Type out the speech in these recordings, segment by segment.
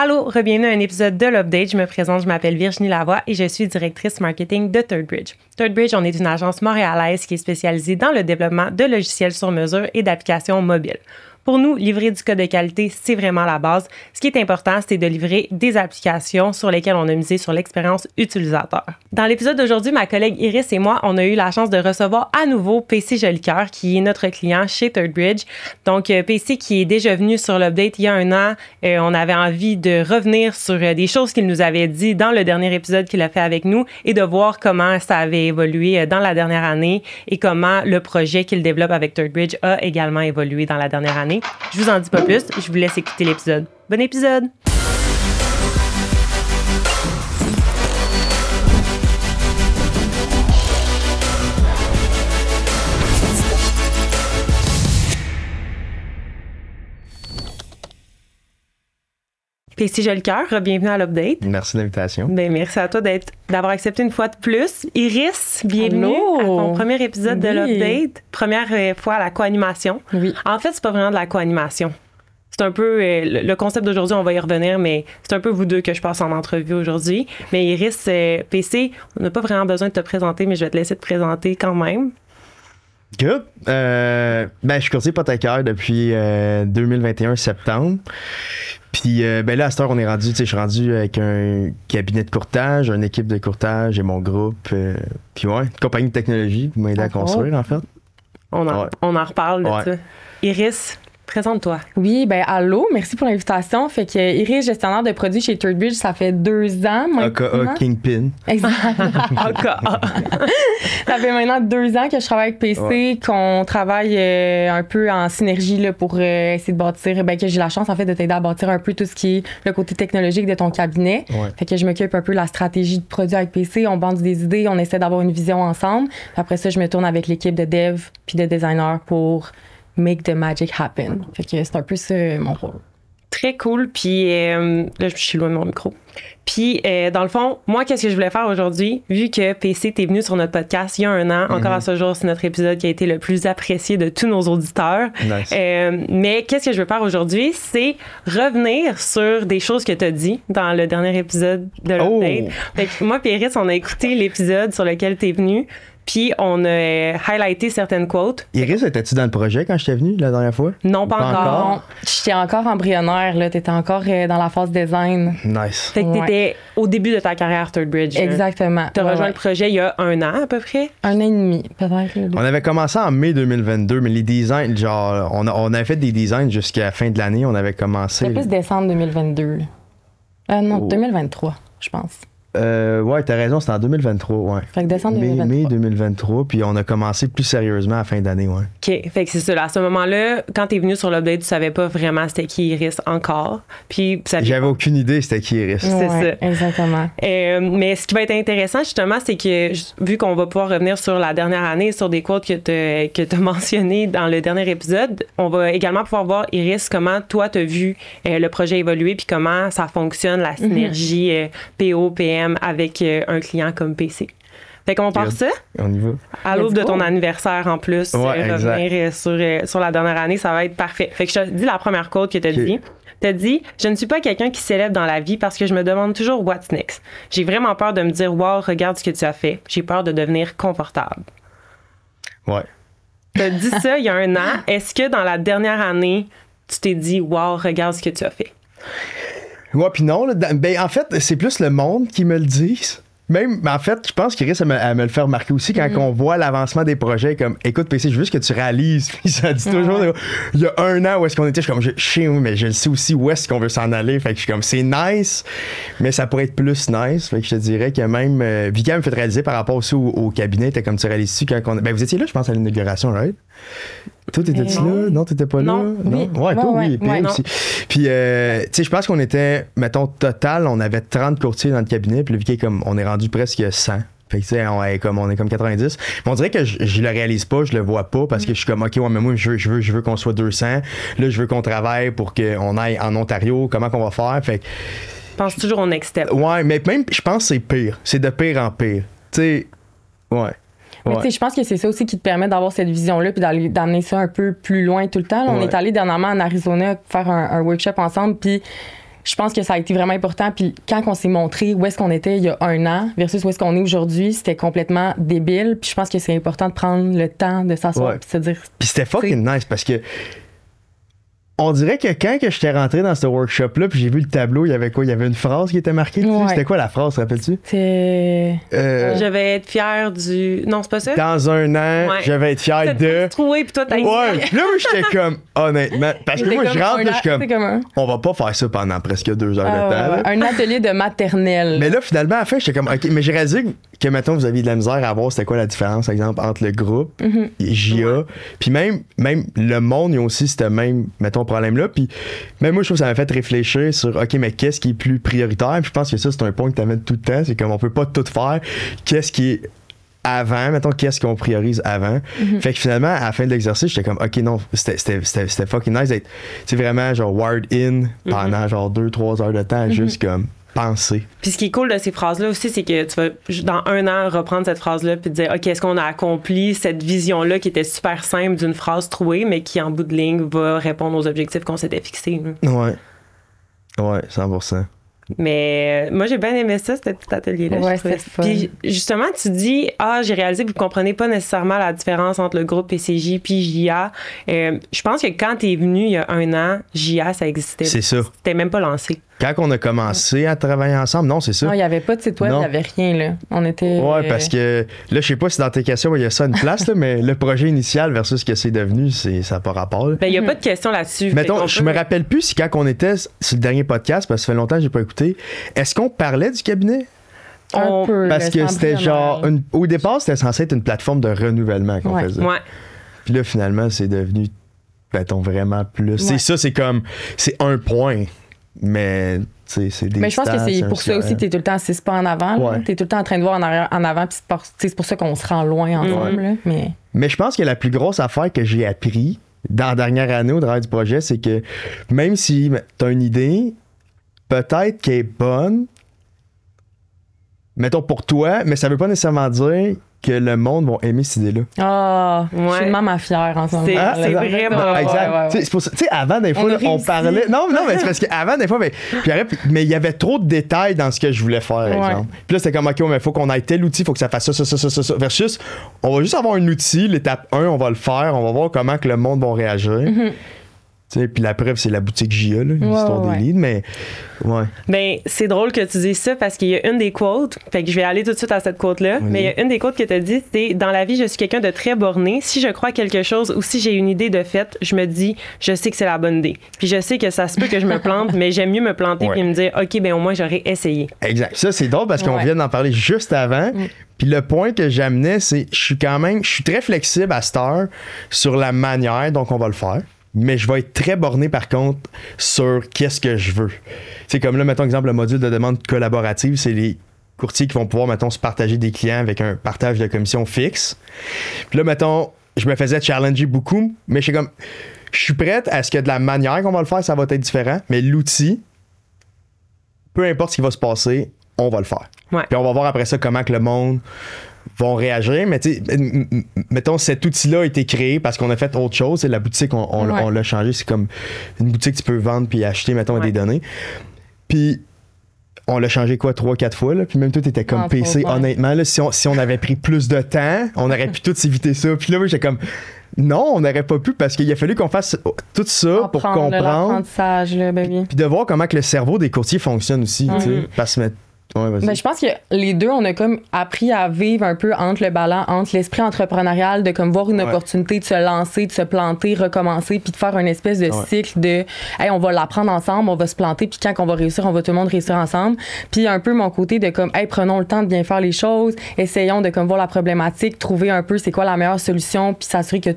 Allô, bienvenue à un épisode de l'Update. Je me présente, je m'appelle Virginie Lavoie et je suis directrice marketing de ThirdBridge. ThirdBridge, on est une agence montréalaise qui est spécialisée dans le développement de logiciels sur mesure et d'applications mobiles. Pour nous, livrer du code de qualité, c'est vraiment la base. Ce qui est important, c'est de livrer des applications sur lesquelles on a misé sur l'expérience utilisateur. Dans l'épisode d'aujourd'hui, ma collègue Iris et moi, on a eu la chance de recevoir à nouveau PC Jolicoeur, qui est notre client chez ThirdBridge. Donc, PC qui est déjà venu sur l'Update il y a un an. On avait envie de revenir sur des choses qu'il nous avait dit dans le dernier épisode qu'il a fait avec nous et de voir comment ça avait évolué dans la dernière année et comment le projet qu'il développe avec ThirdBridge a également évolué dans la dernière année. Je vous en dis pas plus, je vous laisse écouter l'épisode. Bon épisode! PC Jolicoeur, bienvenue à l'Update. Merci de l'invitation. Ben, merci à toi d'avoir accepté une fois de plus. Iris, bienvenue à ton premier épisode de l'Update. Première fois à la co-animation. Oui. En fait, c'est pas vraiment de la co-animation. C'est un peu le concept d'aujourd'hui, on va y revenir, mais c'est un peu vous deux que je passe en entrevue aujourd'hui. Mais Iris, PC, on n'a pas vraiment besoin de te présenter, mais je vais te laisser te présenter quand même. Good. Je suis courtier hypothécaire depuis 2021 septembre. Puis là, à cette heure, je suis rendu avec un cabinet de courtage, une équipe de courtage et mon groupe. Puis ouais, une compagnie de technologie qui m'a aidé à construire, en fait. On en reparle de ça. Iris, présente-toi. Oui, allô, merci pour l'invitation. Fait que Iris, gestionnaire de produits chez ThirdBridge, ça fait 2 ans maintenant. AKA Kingpin. Exactement. AKA. Ça fait maintenant 2 ans que je travaille avec PC, qu'on travaille un peu en synergie là, pour essayer de bâtir, que j'ai la chance en fait de t'aider à bâtir un peu tout ce qui est le côté technologique de ton cabinet. Ouais. Fait que je m'occupe un peu de la stratégie de produit avec PC, on bande des idées, on essaie d'avoir une vision ensemble. Puis après ça, je me tourne avec l'équipe de dev puis de designers pour make the magic happen. Fait que c'est un peu ça mon rôle. Très cool. Puis là, je suis loin de mon micro. Puis, dans le fond, moi, qu'est-ce que je voulais faire aujourd'hui? Vu que PC, t'es venu sur notre podcast il y a un an, encore à ce jour, c'est notre épisode qui a été le plus apprécié de tous nos auditeurs. Nice. Mais qu'est-ce que je veux faire aujourd'hui? C'est revenir sur des choses que t'as dit dans le dernier épisode de l'Update. Fait que moi, Iris, on a écouté l'épisode sur lequel t'es venu. Puis, on a highlighté certaines quotes. Iris, étais-tu dans le projet quand j'étais venu la dernière fois? Non, pas encore. Non, j'étais encore embryonnaire, là. T'étais encore dans la phase design. Nice. Fait que t'étais au début de ta carrière ThirdBridge. Exactement. T'as rejoint le projet il y a 1 an, à peu près? 1 an et demi, peut-être. On avait commencé en mai 2022, mais les designs, genre, on avait fait des designs jusqu'à la fin de l'année. On avait commencé... C'est plus décembre 2022. Non, 2023, je pense. Ouais, t'as raison, c'était en 2023, ouais. Fait que décembre 2023. Mai 2023, puis on a commencé plus sérieusement à la fin d'année, ouais. OK, fait que c'est ça. À ce moment-là, quand t'es venu sur l'Update, tu savais pas vraiment c'était qui Iris encore. Puis j'avais aucune idée c'était qui Iris. C'est ça. Exactement. Mais ce qui va être intéressant, justement, c'est que vu qu'on va pouvoir revenir sur la dernière année, sur des quotes que t'as mentionnées dans le dernier épisode, on va également pouvoir voir, Iris, comment toi t'as vu le projet évoluer, puis comment ça fonctionne, la synergie PO, PM avec un client comme PC. Fait qu'on part ça. On y va. À l'aube de ton anniversaire en plus, revenir sur la dernière année, ça va être parfait. Fait que je te dis la première quote que tu as dit. T'as dit, je ne suis pas quelqu'un qui célèbre dans la vie parce que je me demande toujours what's next. J'ai vraiment peur de me dire, wow, regarde ce que tu as fait. J'ai peur de devenir confortable. Ouais. T'as dit ça il y a 1 an. Est-ce que dans la dernière année, tu t'es dit, wow, regarde ce que tu as fait? Ouais, puis non. Là, en fait, c'est plus le monde qui me le dit. Même, en fait, je pense qu'il risque à me le faire remarquer aussi quand on voit l'avancement des projets. Comme, écoute, PC, je veux juste que tu réalises. Puis ça dit toujours, il y a 1 an où est-ce qu'on était, je suis comme, je sais, mais je sais aussi où est-ce qu'on veut s'en aller. Fait que je suis comme, c'est nice, mais ça pourrait être plus nice. Fait que je te dirais que même, Vika me fait réaliser par rapport aussi au cabinet, t'es comme tu réalises-tu quand on. Ben, vous étiez là, je pense, à l'inauguration, right? Toi, t'étais-tu là? Non, t'étais pas là? Non. Ouais, toi, oui. Puis aussi. Puis, tu sais, je pense qu'on était, mettons, total, on avait 30 courtiers dans le cabinet. Puis le Vicky, comme, on est rendu presque 100. Fait que, tu sais, on est comme 90. Mais on dirait que je le réalise pas, je le vois pas parce que je suis comme, OK, ouais, mais moi, je veux qu'on soit 200. Là, je veux qu'on travaille pour qu'on aille en Ontario. Comment qu'on va faire? Fait que. Je pense toujours au next step. Ouais, mais même, je pense que c'est pire. C'est de pire en pire. Tu sais, ouais. Mais tu sais, je pense que c'est ça aussi qui te permet d'avoir cette vision-là puis d'amener ça un peu plus loin tout le temps. Là, on est allé dernièrement en Arizona faire un workshop ensemble, puis je pense que ça a été vraiment important. Puis quand on s'est montré où est-ce qu'on était il y a 1 an versus où est-ce qu'on est aujourd'hui, c'était complètement débile. Puis je pense que c'est important de prendre le temps de s'asseoir et de se dire. Puis c'était fucking nice parce que on dirait que quand que j'étais rentré dans ce workshop-là, puis j'ai vu le tableau, il y avait quoi? Il y avait une phrase qui était marquée dessus. C'était quoi la phrase, rappelles-tu? C'est... Je vais être fier du... Non, c'est pas ça? Dans 1 an, je vais être fier de... Trouver, puis toi, t'as Ouais, là, j'étais comme, honnêtement, parce que moi, je rentre, là, je suis comme, on va pas faire ça pendant presque 2 heures de temps. Là. Un atelier de maternelle. Mais là, finalement, à la fin, j'étais comme, OK, mais j'ai réalisé que, mettons, vous aviez de la misère à voir c'était quoi la différence, par exemple, entre le groupe, JA, puis même le monde, ils ont aussi ce même, mettons, problème-là, puis même moi, je trouve que ça m'a fait réfléchir sur, OK, mais qu'est-ce qui est plus prioritaire? Puis je pense que ça, c'est un point que tu amènes tout le temps, c'est comme, on peut pas tout faire. Qu'est-ce qui est avant, mettons, qu'est-ce qu'on priorise avant. Fait que finalement, à la fin de l'exercice, j'étais comme, OK, non, c'était fucking nice d'être, c'est vraiment genre wired in pendant genre 2-3 heures de temps, juste comme penser. Puis ce qui est cool de ces phrases-là aussi, c'est que tu vas, dans 1 an, reprendre cette phrase-là puis te dire, OK, est-ce qu'on a accompli cette vision-là qui était super simple d'une phrase trouée, mais qui, en bout de ligne, va répondre aux objectifs qu'on s'était fixés. Ouais. Ouais, 100%. Mais moi, j'ai bien aimé ça, ce petit atelier-là. Ouais, c'était fun. Puis justement, tu dis, j'ai réalisé que vous ne comprenez pas nécessairement la différence entre le groupe PCJ puis JA. Je pense que quand tu es venu il y a 1 an, JA, ça existait. C'est ça. C'était même pas lancé. Quand on a commencé à travailler ensemble, non, c'est ça. Non, il n'y avait pas de site web, il n'y avait rien, là. On était... Ouais, parce que là, je sais pas si dans tes questions, il y a ça une place, là, mais le projet initial versus ce que c'est devenu, ça n'a pas rapport. Ben, il n'y a pas de question là-dessus. Mettons, je me rappelle plus si quand on était sur le dernier podcast, parce que ça fait longtemps que j'ai pas écouté, est-ce qu'on parlait du cabinet? Un peu. Parce que c'était genre... Au départ, c'était censé être une plateforme de renouvellement qu'on faisait. Ouais. Puis là, finalement, c'est devenu, mettons, vraiment plus. Ouais. C'est ça, c'est comme... C'est un point, mais... C'est des mais je pense stats, que c'est pour ça aussi que tu es tout le temps 6 pas en avant. Tu es tout le temps en train de voir en avant, puis c'est pour ça qu'on se rend loin ensemble. Là, mais je pense que la plus grosse affaire que j'ai appris dans la dernière année au travers du projet, c'est que même si tu as une idée, peut-être qu'elle est bonne, mettons pour toi, mais ça veut pas nécessairement dire que le monde va aimer cette idée-là. Je suis une maman fière en ce moment. C'est vraiment... Exact. C'est pour ça. Tu sais, avant, des fois, on parlait... Non, mais c'est parce qu'avant, des fois, mais il y avait trop de détails dans ce que je voulais faire, exemple. Puis là, c'était comme, OK, mais il faut qu'on ait tel outil, il faut que ça fasse ça. Versus, on va juste avoir un outil, l'étape 1, on va le faire, on va voir comment que le monde va réagir. Puis la preuve, c'est la boutique JA, l'histoire des leads, mais ouais. Ben, c'est drôle que tu dises ça parce qu'il y a une des quotes, fait que je vais aller tout de suite à cette quote-là, mais il y a une des quotes que tu as dit, c'est « Dans la vie, je suis quelqu'un de très borné. Si je crois quelque chose ou si j'ai une idée de fait, je me dis, je sais que c'est la bonne idée. Puis je sais que ça se peut que je me plante, mais j'aime mieux me planter puis me dire, OK, ben au moins, j'aurais essayé. » Exact. Ça, c'est drôle parce qu'on vient d'en parler juste avant. Puis le point que j'amenais, c'est je suis très flexible à cette heure sur la manière dont on va le faire. Mais je vais être très borné, par contre, sur qu'est-ce que je veux. C'est comme là, mettons, exemple, le module de demande collaborative, c'est les courtiers qui vont pouvoir, mettons, se partager des clients avec un partage de commission fixe. Puis là, mettons, je me faisais challenger beaucoup, mais je suis prête à ce que de la manière qu'on va le faire, ça va être différent, mais l'outil, peu importe ce qui va se passer, on va le faire. Ouais. Puis on va voir après ça comment que le monde vont réagir, mais tu sais, mettons, cet outil-là a été créé parce qu'on a fait autre chose. C'est la boutique, on l'a changé. C'est comme une boutique que tu peux vendre puis acheter, mettons, des données. Puis on l'a changé 3-4 fois, là. Puis même tout était comme PC. Honnêtement, là, si on avait pris plus de temps, on aurait pu tous éviter ça. Puis là, j'étais comme, non, on n'aurait pas pu parce qu'il a fallu qu'on fasse tout ça pour comprendre. L'apprentissage, là, baby. Puis de voir comment que le cerveau des courtiers fonctionne aussi. Tu sais, parce que ben, je pense que les deux, on a comme appris à vivre un peu entre le ballon, entre l'esprit entrepreneurial, de comme voir une opportunité, de se lancer, de se planter, recommencer, puis de faire une espèce de cycle de hey, on va l'apprendre ensemble, on va se planter, puis quand on va réussir, on va tout le monde réussir ensemble. Puis un peu mon côté de comme hey, prenons le temps de bien faire les choses, essayons de comme voir la problématique, trouver un peu c'est quoi la meilleure solution, puis s'assurer que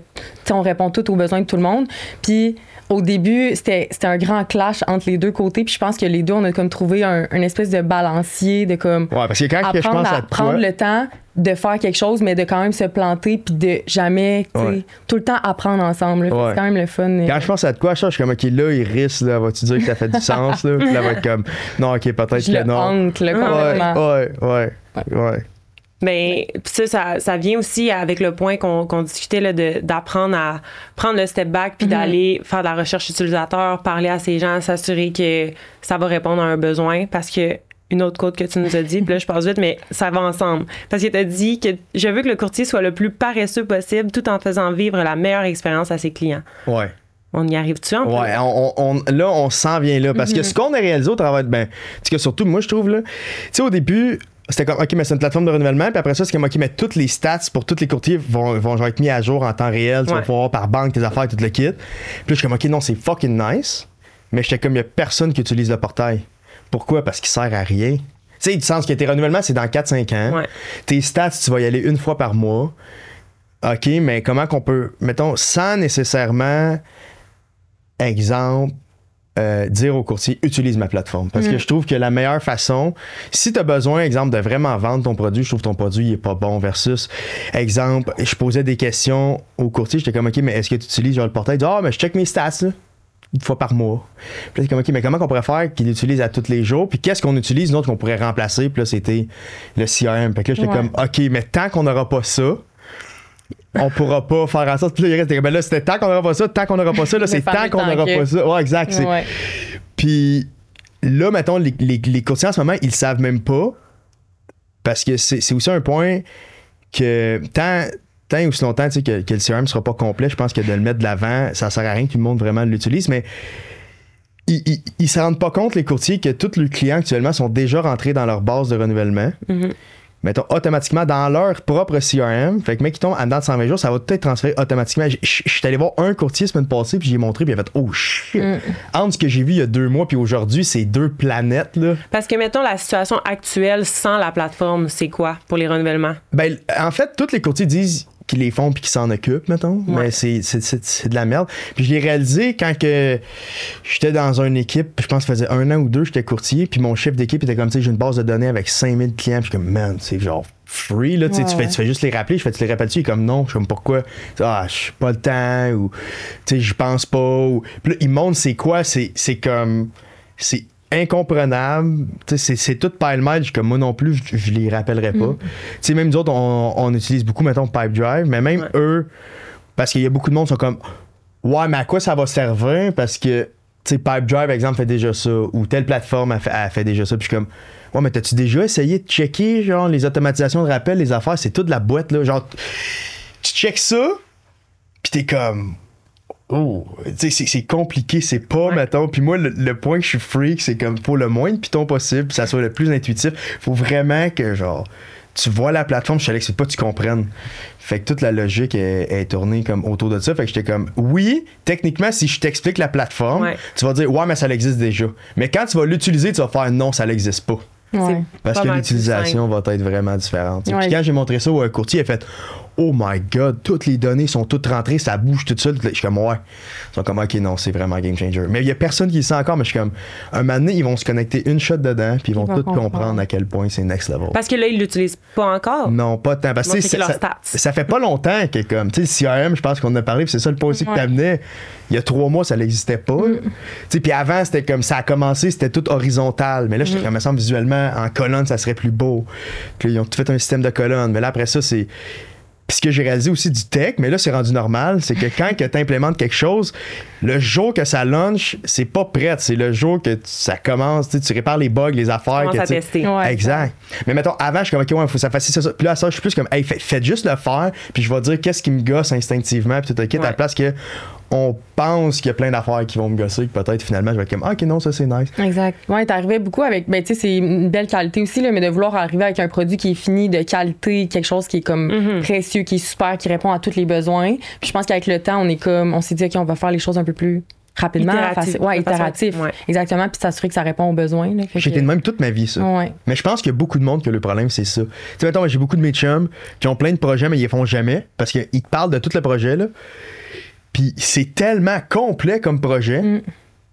on répond tout aux besoins de tout le monde. Puis au début, c'était un grand clash entre les deux côtés. Puis je pense que les deux, on a comme trouvé une espèce de balancier de comme parce que quand je pense à prendre le temps de faire quelque chose, mais de quand même se planter puis de jamais, tout le temps apprendre ensemble. C'est quand même le fun. Quand je pense à de quoi, je suis comme, OK, là, il risque, là, vas-tu dire que ça fait du sens, là? Puis là, va être comme, non, OK, peut-être que non. Honte, là, complètement. Ouais. Ben, ça vient aussi avec le point qu'on discutait là, d'apprendre à prendre le step back puis d'aller faire de la recherche utilisateur, parler à ces gens, s'assurer que ça va répondre à un besoin parce que une autre quote que tu nous as dit, puis là je passe vite, mais ça va ensemble. Parce que tu as dit que je veux que le courtier soit le plus paresseux possible tout en faisant vivre la meilleure expérience à ses clients. Ouais. On y arrive-tu en plus? Ouais, là, on s'en vient là. Parce que ce qu'on a réalisé au travail de parce que surtout, moi, je trouve, là, tu sais, au début, c'était comme, OK, mais c'est une plateforme de renouvellement. Puis après ça, c'est comme, OK, mais toutes les stats pour tous les courtiers vont genre être mis à jour en temps réel. Tu vas pouvoir voir par banque tes affaires, tout le kit. Puis là, je suis comme, OK, non, c'est fucking nice. Mais j'étais comme, il n'y a personne qui utilise le portail. Pourquoi? Parce qu'il sert à rien. Tu sais, du sens que tes renouvellements, c'est dans 4-5 ans. Ouais. Tes stats, tu vas y aller une fois par mois. OK, mais comment qu'on peut, mettons, sans nécessairement, exemple, dire au courtier, utilise ma plateforme. Parce que je trouve que la meilleure façon, si tu as besoin, exemple, de vraiment vendre ton produit, je trouve que ton produit il est pas bon versus, exemple, je posais des questions au courtier, j'étais comme, OK, mais est-ce que tu utilises genre le portail? Il dit, mais je check mes stats, là, une fois par mois. Puis là, c'est comme, OK, mais comment on pourrait faire qu'il l'utilise à tous les jours? Puis qu'est-ce qu'on utilise, nous autres, qu'on pourrait remplacer? Puis là, c'était le CRM. Puis là, j'étais comme, OK, mais tant qu'on n'aura pas ça, on pourra pas faire en sorte. Puis là, là, c'était tant qu'on n'aura pas ça, tant qu'on n'aura pas ça, là, c'est tant qu'on n'aura pas ça. Ouais, exact. Ouais. Puis là, mettons, les courtiers en ce moment, ils savent même pas. Parce que c'est aussi un point que tant ou aussi longtemps que le CRM sera pas complet, je pense que de le mettre de l'avant, ça sert à rien que tout le monde vraiment l'utilise. Mais ils se rendent pas compte, les courtiers, que tous leurs clients actuellement sont déjà rentrés dans leur base de renouvellement. Mettons, automatiquement dans leur propre CRM. Fait que, mec, qui tombe en dedans de 120 jours, ça va tout être transféré automatiquement. Je suis allé voir un courtier semaine passée, puis j'ai montré, puis il a fait « Oh shit! Entre ce que j'ai vu il y a 2 mois, puis aujourd'hui, c'est 2 planètes, là. » Parce que, mettons, la situation actuelle sans la plateforme, c'est quoi pour les renouvellements? Ben, en fait, tous les courtiers disent qu'ils les font puis qu'ils s'en occupent, mettons. Ouais. Mais c'est de la merde. Puis je l'ai réalisé quand que j'étais dans une équipe, je pense que ça faisait 1 an ou 2, j'étais courtier, puis mon chef d'équipe était comme, tu sais, j'ai une base de données avec 5000 clients, puis je suis comme, man, c'est genre free, là, tu sais, tu fais juste les rappeler, tu les rappelles-tu? Il est comme, non, je suis comme, pourquoi? Ah, je suis pas le temps, ou, tu sais, j'y pense pas, ou... Puis là, il montre c'est quoi, c'est comme... C'est incomprenable, c'est tout pile-mêle, comme moi non plus, je les rappellerai pas. Tu sais, même nous autres, on utilise beaucoup, mettons, Pipedrive, mais même eux, parce qu'il y a beaucoup de monde qui sont comme, ouais, mais à quoi ça va servir? Parce que, tu sais, Pipedrive, par exemple, fait déjà ça, ou telle plateforme a fait déjà ça, puis je suis comme, ouais, mais t'as-tu déjà essayé de checker, genre, les automatisations de rappel, les affaires, c'est toute la boîte, là, genre, tu checkes ça, puis t'es comme... Oh, tu sais, c'est compliqué, c'est pas, mettons. Puis moi, le point que je suis freak, c'est comme, faut le moins de Python possible, puis ça soit le plus intuitif. Faut vraiment que, genre, tu vois la plateforme, je savais que c'est pas, tu comprennes. Fait que toute la logique est tournée comme autour de ça. Fait que j'étais comme, oui, techniquement, si je t'explique la plateforme, tu vas dire, ouais, mais ça existe déjà. Mais quand tu vas l'utiliser, tu vas faire, non, ça n'existe pas. Ouais. Parce que l'utilisation va être vraiment différente. Puis quand j'ai montré ça au courtier, il a fait, oh my god, toutes les données sont toutes rentrées, ça bouge tout seul. Je suis comme, ouais. Ils sont comme, ok, non, c'est vraiment game changer. Mais il y a personne qui le sait encore, mais je suis comme, un moment donné, ils vont se connecter une shot dedans, puis ils vont tout comprendre à quel point c'est next level. Parce que là, ils l'utilisent pas encore. Non, pas tant. Parce que ça fait pas longtemps que, comme, tu sais, le CRM, je pense qu'on en a parlé, puis c'est ça le point aussi que t'amenais. Il y a 3 mois, ça n'existait pas. Tu sais, puis avant, c'était comme, ça a commencé, c'était tout horizontal. Mais là, je me semble visuellement, en colonne, ça serait plus beau. Puis là, ils ont tout fait un système de colonnes. Mais là, après ça, c'est. Puis ce que j'ai réalisé aussi du tech, mais là, c'est rendu normal, c'est que quand tu implémentes quelque chose, le jour que ça launch, c'est pas prêt. C'est le jour que ça commence, tu répares les bugs, les affaires. Tu commences à tester. Exact. Mais mettons, avant, je suis comme, OK, ouais, il faut que ça fasse ça. Puis là, ça, je suis plus comme, hey, faites juste le faire, puis je vais dire qu'est-ce qui me gosse instinctivement, puis tout le kit, à la place que on pense qu'il y a plein d'affaires qui vont me gosser, que peut-être finalement je vais être comme, ah, ok, non, ça c'est nice. Exact. Ouais, t'arrivais beaucoup avec, ben, tu sais, c'est une belle qualité aussi, là, mais de vouloir arriver avec un produit qui est fini, de qualité, quelque chose qui est comme précieux, qui est super, qui répond à tous les besoins. Puis je pense qu'avec le temps, on s'est dit, ok, on va faire les choses un peu plus rapidement, itératif. Exactement, puis s'assurer que ça répond aux besoins. J'étais de même toute ma vie, ça. Ouais. Mais je pense qu'il y a beaucoup de monde que le problème, c'est ça. Tu sais, mettons, j'ai beaucoup de mes chums qui ont plein de projets, mais ils les font jamais parce qu'ils te parlent de tout le projet, là. Puis c'est tellement complet comme projet,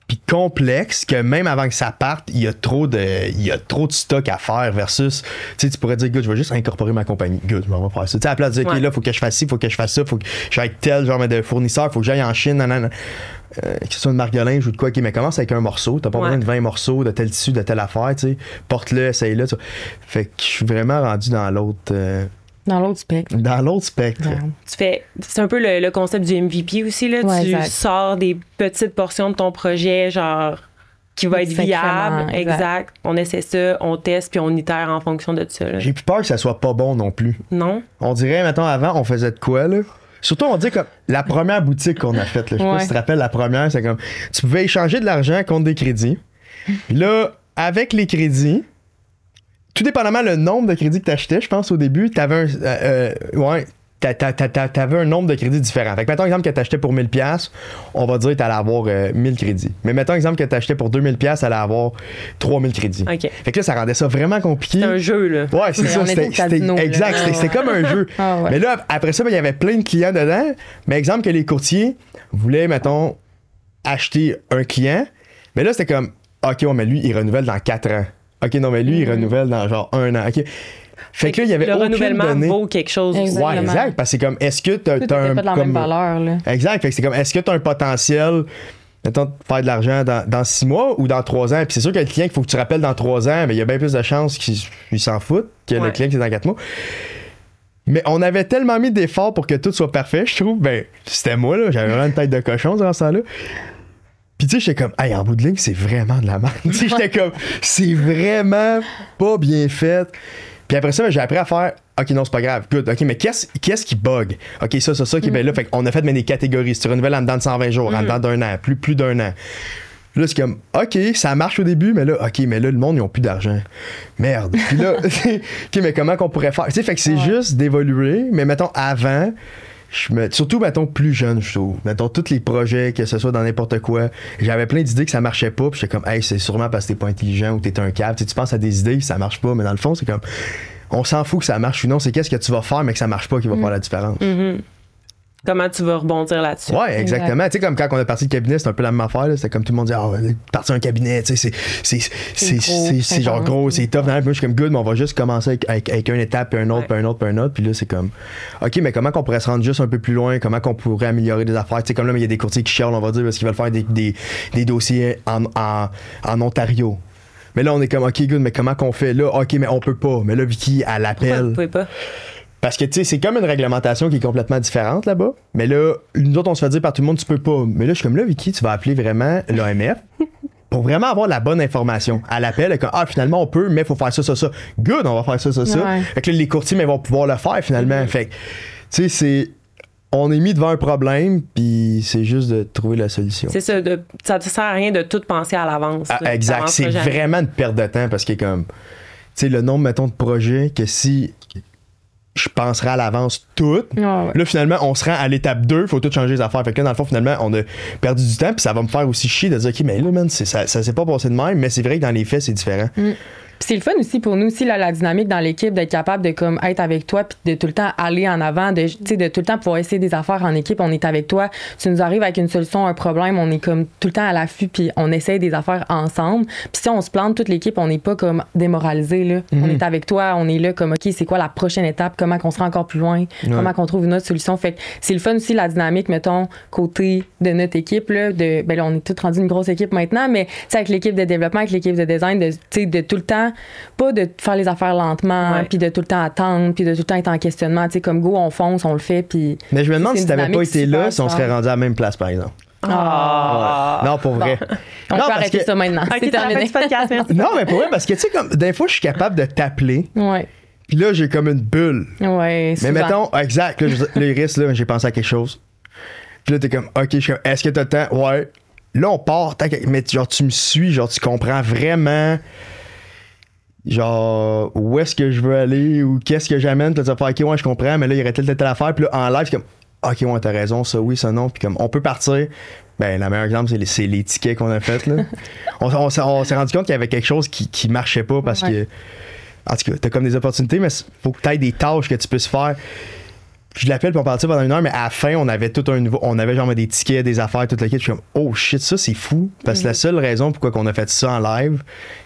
puis complexe, que même avant que ça parte, il y a trop de stock à faire versus, tu sais, tu pourrais dire, good, je vais juste incorporer ma compagnie. Good, je m'en vais faire ça. Tu sais, à la place de dire, OK, là, faut que je fasse ci, faut que je fasse ça, faut que j'aille tel genre de fournisseur, faut que j'aille en Chine, nanana. que ce soit une marque de linge ou de quoi, ok, mais commence avec un morceau. T'as pas besoin de 20 morceaux de tel tissu, de telle affaire, tu sais. Porte-le, essaye-le. Fait que je suis vraiment rendu dans l'autre. Dans l'autre spectre. Dans l'autre spectre. Ouais. C'est un peu le concept du MVP aussi, là. Ouais, tu exact. sors des petites portions de ton projet, genre, qui va être viable. Exact. On essaie ça, on teste, puis on itère en fonction de ça, là. J'ai plus peur que ça soit pas bon non plus. Non? On dirait, mettons, avant, on faisait de quoi, là? Surtout, on dit comme la première boutique qu'on a faite, là. Je sais pas si tu te rappelles, la première, c'est comme, tu pouvais échanger de l'argent contre des crédits. Puis là, avec les crédits, tout dépendamment le nombre de crédits que tu achetais, je pense au début, t'avais un nombre de crédits différents. Fait que mettons exemple que tu achetais pour 1000$, on va dire que tu allais avoir 1000 crédits. Mais mettons exemple que tu achetais pour 2000$, tu allais avoir 3000 crédits. OK. Fait que là, ça rendait ça vraiment compliqué. C'est un jeu, là. Ouais, c'est ça. Exact. C'était comme un jeu. Ah ouais. Mais là, après ça, il y avait plein de clients dedans. Mais exemple que les courtiers voulaient, mettons, acheter un client. Mais là, c'était comme, OK, ouais, mais lui, il renouvelle dans 4 ans. OK, non, mais lui, il renouvelle dans genre 1 an. OK. Fait que là, il y avait le aucune renouvellement donnée. vaut quelque chose. Exactement. Ouais, exact. Parce que c'est comme, est-ce que t'as Tout un. pas de la même valeur, là. Exact. Fait que c'est comme, est-ce que tu as un potentiel, mettons, de faire de l'argent dans 6 mois ou dans 3 ans? Puis c'est sûr que le client qu'il faut que tu rappelles dans 3 ans, mais il y a bien plus de chances qu'il s'en foute que le client qui est dans 4 mois. Mais on avait tellement mis d'efforts pour que tout soit parfait, je trouve. Ben, c'était moi, là. J'avais vraiment une tête de cochon dans ce temps-là. Puis tu sais, j'étais comme, hey, en bout de ligne, c'est vraiment de la merde. Tu sais, j'étais comme, c'est vraiment pas bien fait. Puis après ça, ben, j'ai appris à faire, OK, non, c'est pas grave. Good. OK, mais qu'est-ce qui bug? OK, ça, qui ben là, fait qu'on a fait des catégories. Si tu renouvelles en dedans de 120 jours, en dedans d'un an, plus d'un an. Là, c'est comme, OK, ça marche au début, mais là, OK, mais là, le monde, ils ont plus d'argent. Merde. Puis là, OK, mais comment qu'on pourrait faire? Tu sais, fait que c'est juste d'évoluer, mais mettons, avant, surtout, mettons, plus jeune, je trouve. Mettons, tous les projets, que ce soit dans n'importe quoi, j'avais plein d'idées que ça marchait pas, puis j'étais comme, hey, c'est sûrement parce que t'es pas intelligent ou t'es un câble. Tu penses à des idées, ça marche pas, mais dans le fond, c'est comme, on s'en fout que ça marche ou non, c'est qu'est-ce que tu vas faire, mais que ça marche pas qui va faire la différence. Comment tu vas rebondir là-dessus? Ouais, exactement. Tu sais, comme quand on est parti de cabinet, c'était un peu la même affaire. Là. C'était comme tout le monde dit, partir un cabinet, tu sais, c'est genre gros, c'est tough. Moi, je suis comme good, mais on va juste commencer avec une étape, puis un autre, puis un autre, puis un autre. Puis là, c'est comme, OK, mais comment qu'on pourrait se rendre juste un peu plus loin? Comment qu'on pourrait améliorer des affaires? Tu sais, comme là, il y a des courtiers qui chialent, on va dire, parce qu'ils veulent faire des dossiers en Ontario. Mais là, on est comme, OK, good, mais comment qu'on fait? Là, OK, mais on peut pas. Mais là, Vicky, elle appelle. Vous pouvez pas. Parce que, tu sais, c'est comme une réglementation qui est complètement différente là-bas. Mais là, nous autres, on se fait dire par tout le monde, tu peux pas. Mais là, je suis comme, là, Vicky, tu vas appeler vraiment l'AMF pour vraiment avoir la bonne information. À l'appel, comme, finalement, on peut, mais il faut faire ça, ça, ça. Good, on va faire ça, ça, ça. Ouais. Fait que là, les courtiers, mais ils vont pouvoir le faire, finalement. Fait que, tu sais, on est mis devant un problème, puis c'est juste de trouver la solution. C'est ça, ça ne sert à rien de tout penser à l'avance. Exact, c'est vraiment une perte de temps parce que, comme, tu sais, le nombre, mettons, de projets que si je penserais à l'avance tout. Là, finalement, on se rend à l'étape 2, il faut tout changer les affaires. Fait que là, dans le fond, finalement, on a perdu du temps, puis ça va me faire aussi chier de dire, OK, mais là, man, ça s'est pas passé de même, mais c'est vrai que dans les faits, c'est différent. Puis c'est le fun aussi pour nous aussi, là, la dynamique dans l'équipe, d'être capable de comme être avec toi puis de tout le temps aller en avant, de tout le temps pouvoir essayer des affaires en équipe. On est avec toi, tu nous arrives avec une solution, un problème, on est comme tout le temps à l'affût puis on essaye des affaires ensemble. Puis si on se plante, toute l'équipe, on n'est pas comme démoralisé, là. On est avec toi, on est là comme, OK, c'est quoi la prochaine étape, comment qu'on se rend encore plus loin, comment qu'on trouve une autre solution. Fait que c'est le fun aussi, la dynamique, mettons, côté de notre équipe, là, ben là, on est tous rendus une grosse équipe maintenant, mais avec l'équipe de développement, avec l'équipe de design, de tout le temps pas de faire les affaires lentement, puis de tout le temps attendre, puis de tout le temps être en questionnement. Tu sais, comme go, on fonce, on le fait. Puis mais je me demande si t'avais pas été là, si on serait rendu à la même place, par exemple. Ouais. Non, pour vrai. On peut arrêter ça maintenant. C'est terminé. Non, mais pour vrai, parce que tu sais, comme des fois, je suis capable de t'appeler. Ouais. Puis là, j'ai comme une bulle. Ouais, souvent. Mais mettons, exact, là, Iris, là, j'ai pensé à quelque chose. Puis là, t'es comme, OK, est-ce que t'as le temps? Ouais. Là, on part, mais genre, tu me suis, genre, tu comprends vraiment. Genre, où est-ce que je veux aller ou qu'est-ce que j'amène, puis là, tu vas faire, OK, ouais, je comprends, mais là, il y aurait telle affaire, puis là, en live, c'est comme, OK, ouais, t'as raison, ça, oui, ça, non, puis comme, on peut partir. Ben, le meilleur exemple, c'est les tickets qu'on a fait, là. on s'est rendu compte qu'il y avait quelque chose qui marchait pas parce que, en tout cas, t'as comme des opportunités, mais faut que t'aies des tâches que tu puisses faire. Je l'appelle puis on partit pendant 1 heure, mais à la fin, on avait tout un nouveau. On avait genre des tickets, des affaires, toute la kit. Je suis comme, oh shit, ça c'est fou. Parce que la seule raison pourquoi on a fait ça en live,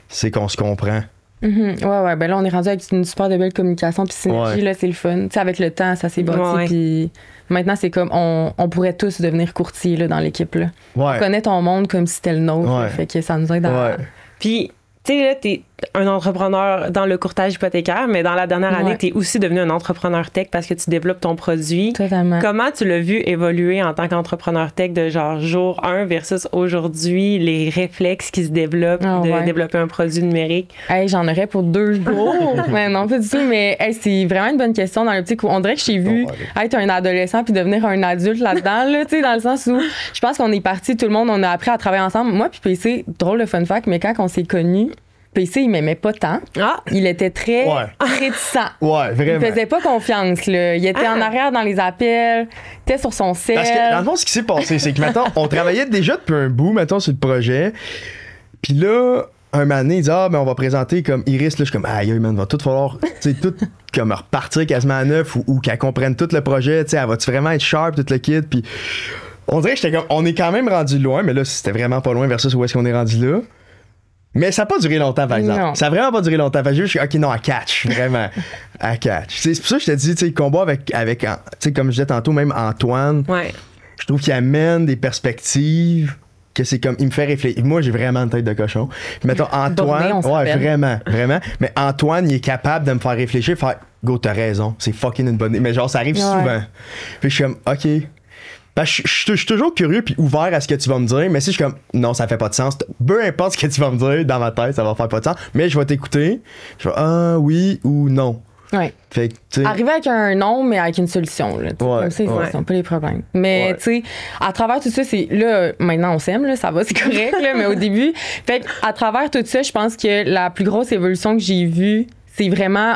c'est qu'on se comprend. Ouais. Ben là, on est rendu avec une super de belle communication puis synergie, là, c'est le fun. Tu sais, avec le temps, ça s'est bâti. Puis maintenant, c'est comme on pourrait tous devenir courtiers là, dans l'équipe. Là. Ouais. On connaît ton monde comme si c'était le nôtre. Là, fait que ça nous aide à. Puis, tu sais, là, t'es un entrepreneur dans le courtage hypothécaire, mais dans la dernière année, t'es aussi devenu un entrepreneur tech parce que tu développes ton produit. Totalement. Comment tu l'as vu évoluer en tant qu'entrepreneur tech de genre jour 1 versus aujourd'hui, les réflexes qui se développent de développer un produit numérique? Hey, j'en aurais pour 2 jours. Mais non, pas du tout. Mais hey, c'est vraiment une bonne question dans le petit coup. On dirait que j'ai vu être un adolescent puis devenir un adulte là-dedans, là, tu sais, dans le sens où je pense qu'on est parti, tout le monde, on a appris à travailler ensemble. Moi puis PC, drôle de fun fact, mais quand on s'est connus, PC, il m'aimait pas tant. Il était très réticent. Ouais, vraiment. Il faisait pas confiance, là. Il était en arrière dans les appels, était sur son sel. Parce que, dans le fond, ce qui s'est passé, c'est que, maintenant, on travaillait déjà depuis un bout, mettons, sur le projet. Puis là, un moment donné, il dit, ben, on va présenter comme Iris. Là, je suis comme, aïe, man, va tout falloir, tu sais, tout comme repartir quasiment à neuf ou qu'elle comprenne tout le projet. Tu sais, elle va-tu vraiment être sharp, tout le kit? Puis on dirait que j'étais comme, on est quand même rendu loin, mais là, c'était vraiment pas loin versus où est-ce qu'on est rendu là. Mais ça n'a pas duré longtemps, par exemple. Non. Ça n'a vraiment pas duré longtemps. Fait que je suis OK, non, à catch, vraiment. À catch. C'est pour ça que je te dis, tu sais, le combat avec tu sais, comme je disais tantôt, même Antoine, je trouve qu'il amène des perspectives que c'est comme, il me fait réfléchir. Moi, j'ai vraiment une tête de cochon. Puis mettons, Antoine, vraiment. Mais Antoine, il est capable de me faire réfléchir, faire, go, t'as raison, c'est fucking une bonne idée. Mais genre, ça arrive souvent. Puis je suis comme, OK. Ben, je suis toujours curieux puis ouvert à ce que tu vas me dire, mais si je suis comme non, ça fait pas de sens, peu importe ce que tu vas me dire dans ma tête, ça va faire pas de sens, mais je vais t'écouter, je vais oui ou non. Fait que, arriver avec un non, mais avec une solution. Là, comme ça, c'est pas les problèmes. Mais tu sais, à travers tout ça, c'est là, maintenant on s'aime, là, ça va, c'est correct, là, mais au début, fait à travers tout ça, je pense que la plus grosse évolution que j'ai vue, c'est vraiment.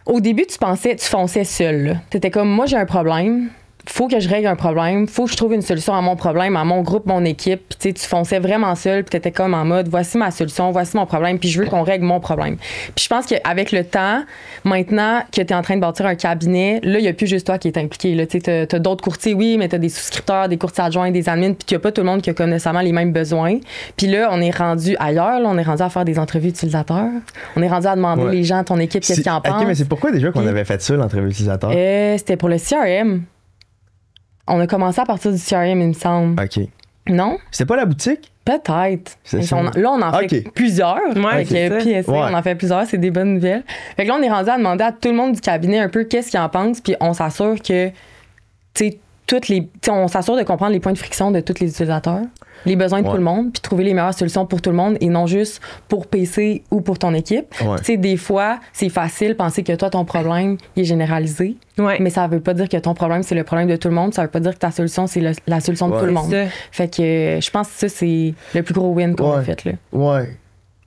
Au début, tu fonçais seul. T'étais comme, moi, j'ai un problème. Faut que je règle un problème, faut que je trouve une solution à mon problème, à mon groupe, mon équipe. Puis tu fonçais vraiment seul, puis t'étais comme en mode voici ma solution, voici mon problème, puis je veux qu'on règle mon problème. Puis je pense qu'avec le temps, maintenant que t'es en train de bâtir un cabinet, là il y a plus juste toi qui est impliqué. Là, t'as d'autres courtiers, oui, mais t'as des souscripteurs, des courtiers adjoints, des admins, puis y a pas tout le monde qui a nécessairement les mêmes besoins. Puis là on est rendu ailleurs, là, on est rendu à faire des entrevues utilisateurs, on est rendu à demander les gens, ton équipe, qu'est-ce qu'ils en pensent. Ok, mais c'est pourquoi déjà qu'on avait fait ça l'entrevue utilisateur? C'était pour le CRM. On a commencé à partir du CRM, il me semble. OK. Non? C'était pas la boutique? Peut-être. Là, on en fait plusieurs. Avec PSA, on en fait plusieurs. C'est des bonnes nouvelles. Fait que là, on est rendu à demander à tout le monde du cabinet un peu qu'est-ce qu'ils en pensent, puis on s'assure que, tu sais, on s'assure de comprendre les points de friction de tous les utilisateurs, les besoins de tout le monde, puis trouver les meilleures solutions pour tout le monde et non juste pour PC ou pour ton équipe. Tu sais, des fois, c'est facile de penser que toi, ton problème il est généralisé, mais ça veut pas dire que ton problème, c'est le problème de tout le monde. Ça veut pas dire que ta solution, c'est la solution de tout le monde. Fait que je pense que ça, c'est le plus gros win qu'on a fait. Là.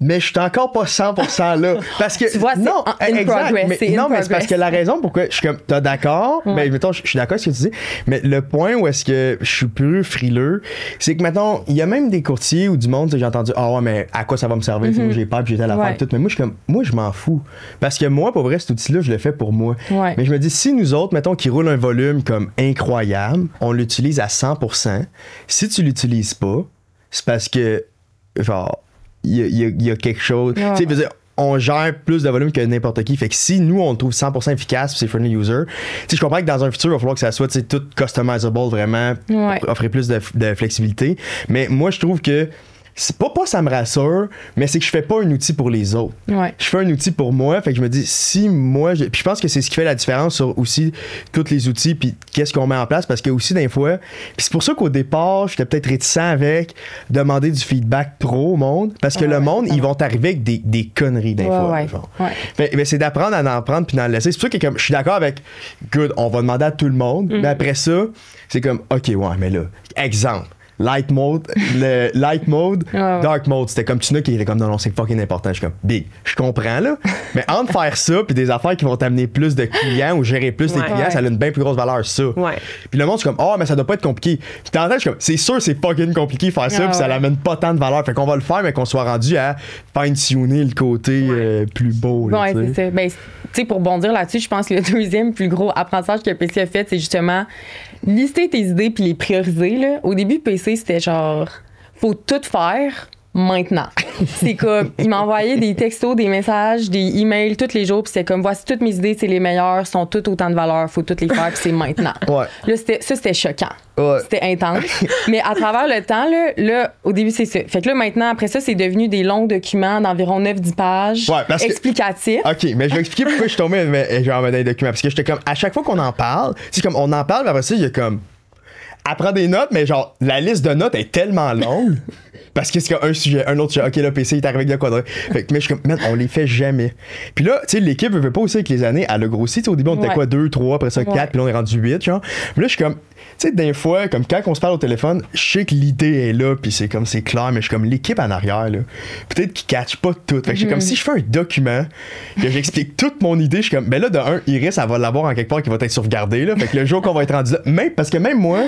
Mais je suis encore pas 100% là. Parce que. Tu vois, c'est non, exact. Mais c'est parce que la raison pourquoi je suis comme. T'es d'accord? Ben, mettons, je suis d'accord avec ce que tu dis. Mais le point où est-ce que je suis plus frileux, c'est que, mettons, il y a même des courtiers ou du monde, j'ai entendu, mais à quoi ça va me servir? Moi, j'ai peur, puis j'étais à la fin, tout. Mais moi, je suis comme, moi, je m'en fous. Parce que moi, pour vrai, cet outil-là, je le fais pour moi. Mais je me dis, si nous autres, mettons, qui roulent un volume comme incroyable, on l'utilise à 100%, si tu l'utilises pas, c'est parce que, genre, il y a quelque chose. Tu sais, on gère plus de volume que n'importe qui. Fait que si nous, on le trouve 100% efficace, c'est friendly user, tu sais, je comprends que dans un futur, il va falloir que ça soit tout customizable vraiment, pour offrir plus de flexibilité. Mais moi, je trouve que c'est pas ça me rassure, mais c'est que je fais pas un outil pour les autres. Je fais un outil pour moi, fait que je me dis, si moi... Puis je pense que c'est ce qui fait la différence sur aussi tous les outils, puis qu'est-ce qu'on met en place, parce que aussi, des fois... Puis c'est pour ça qu'au départ, j'étais peut-être réticent avec demander du feedback trop au monde, parce que le monde, ils vont arriver avec des conneries des fois. Mais c'est d'apprendre à en prendre puis d'en laisser. C'est pour ça que comme, je suis d'accord avec, good, on va demander à tout le monde, mais après ça, c'est comme, OK, mais là, exemple, Light mode, dark mode, c'était comme Tuna qui était comme non, c'est fucking important. Je suis comme big, je comprends là. Mais entre faire ça puis des affaires qui vont t'amener plus de clients ou gérer plus de clients, ça a une bien plus grosse valeur, ça. Puis le monde, c'est comme mais ça doit pas être compliqué. Puis t'entends, je suis comme c'est sûr, c'est fucking compliqué faire ça, puis ça l'amène pas tant de valeur. Fait qu'on va le faire, mais qu'on soit rendu à fine-tuner le côté plus beau. Là, c'est ça. Ben, tu sais, pour bondir là-dessus, je pense que le deuxième plus gros apprentissage que PC a fait, c'est justement lister tes idées puis les prioriser. Là. Au début, PC, c'était genre, faut tout faire, maintenant. C'est comme, il m'envoyait des textos, des messages, des emails tous les jours, puis c'est comme, voici toutes mes idées, c'est les meilleures, sont toutes autant de valeur, faut toutes les faire, puis c'est maintenant. Ouais. Là, c'était choquant. Ouais. C'était intense. Mais à travers le temps, là, au début, c'est ça. Fait que là, maintenant, après ça, c'est devenu des longs documents d'environ 9-10 pages Ouais, parce que- explicatifs. OK, mais je vais expliquer pourquoi je suis tombé genre dans les documents. Parce que j'étais comme, à chaque fois qu'on en parle, c'est comme, on en parle, mais après ça, il y a comme, elle prend des notes, mais genre, la liste de notes est tellement longue. Parce que c'est comme un sujet, un autre sujet. OK, là, PC, il est arrivé avec le quadrille. Fait que, mais je suis comme, man, on les fait jamais. Puis là, tu sais, l'équipe veut pas aussi avec les années, elle a grossi. Tu sais, au début, on était Ouais. quoi, 2, 3, après ça, 4, Ouais. puis là, on est rendu 8, genre. Mais là, je suis comme, tu sais, des fois, comme quand on se parle au téléphone, je sais que l'idée est là, puis c'est comme, c'est clair, mais je suis comme, l'équipe en arrière, là, peut-être qu'ils catchent pas tout. Fait que j'ai comme, si je fais un document, que j'explique toute mon idée, je suis comme, ben là, de un, Iris, elle va l'avoir en quelque part qui va être sauvegardée, là. Fait que le jour qu'on va être rendu là, même, parce que même moi,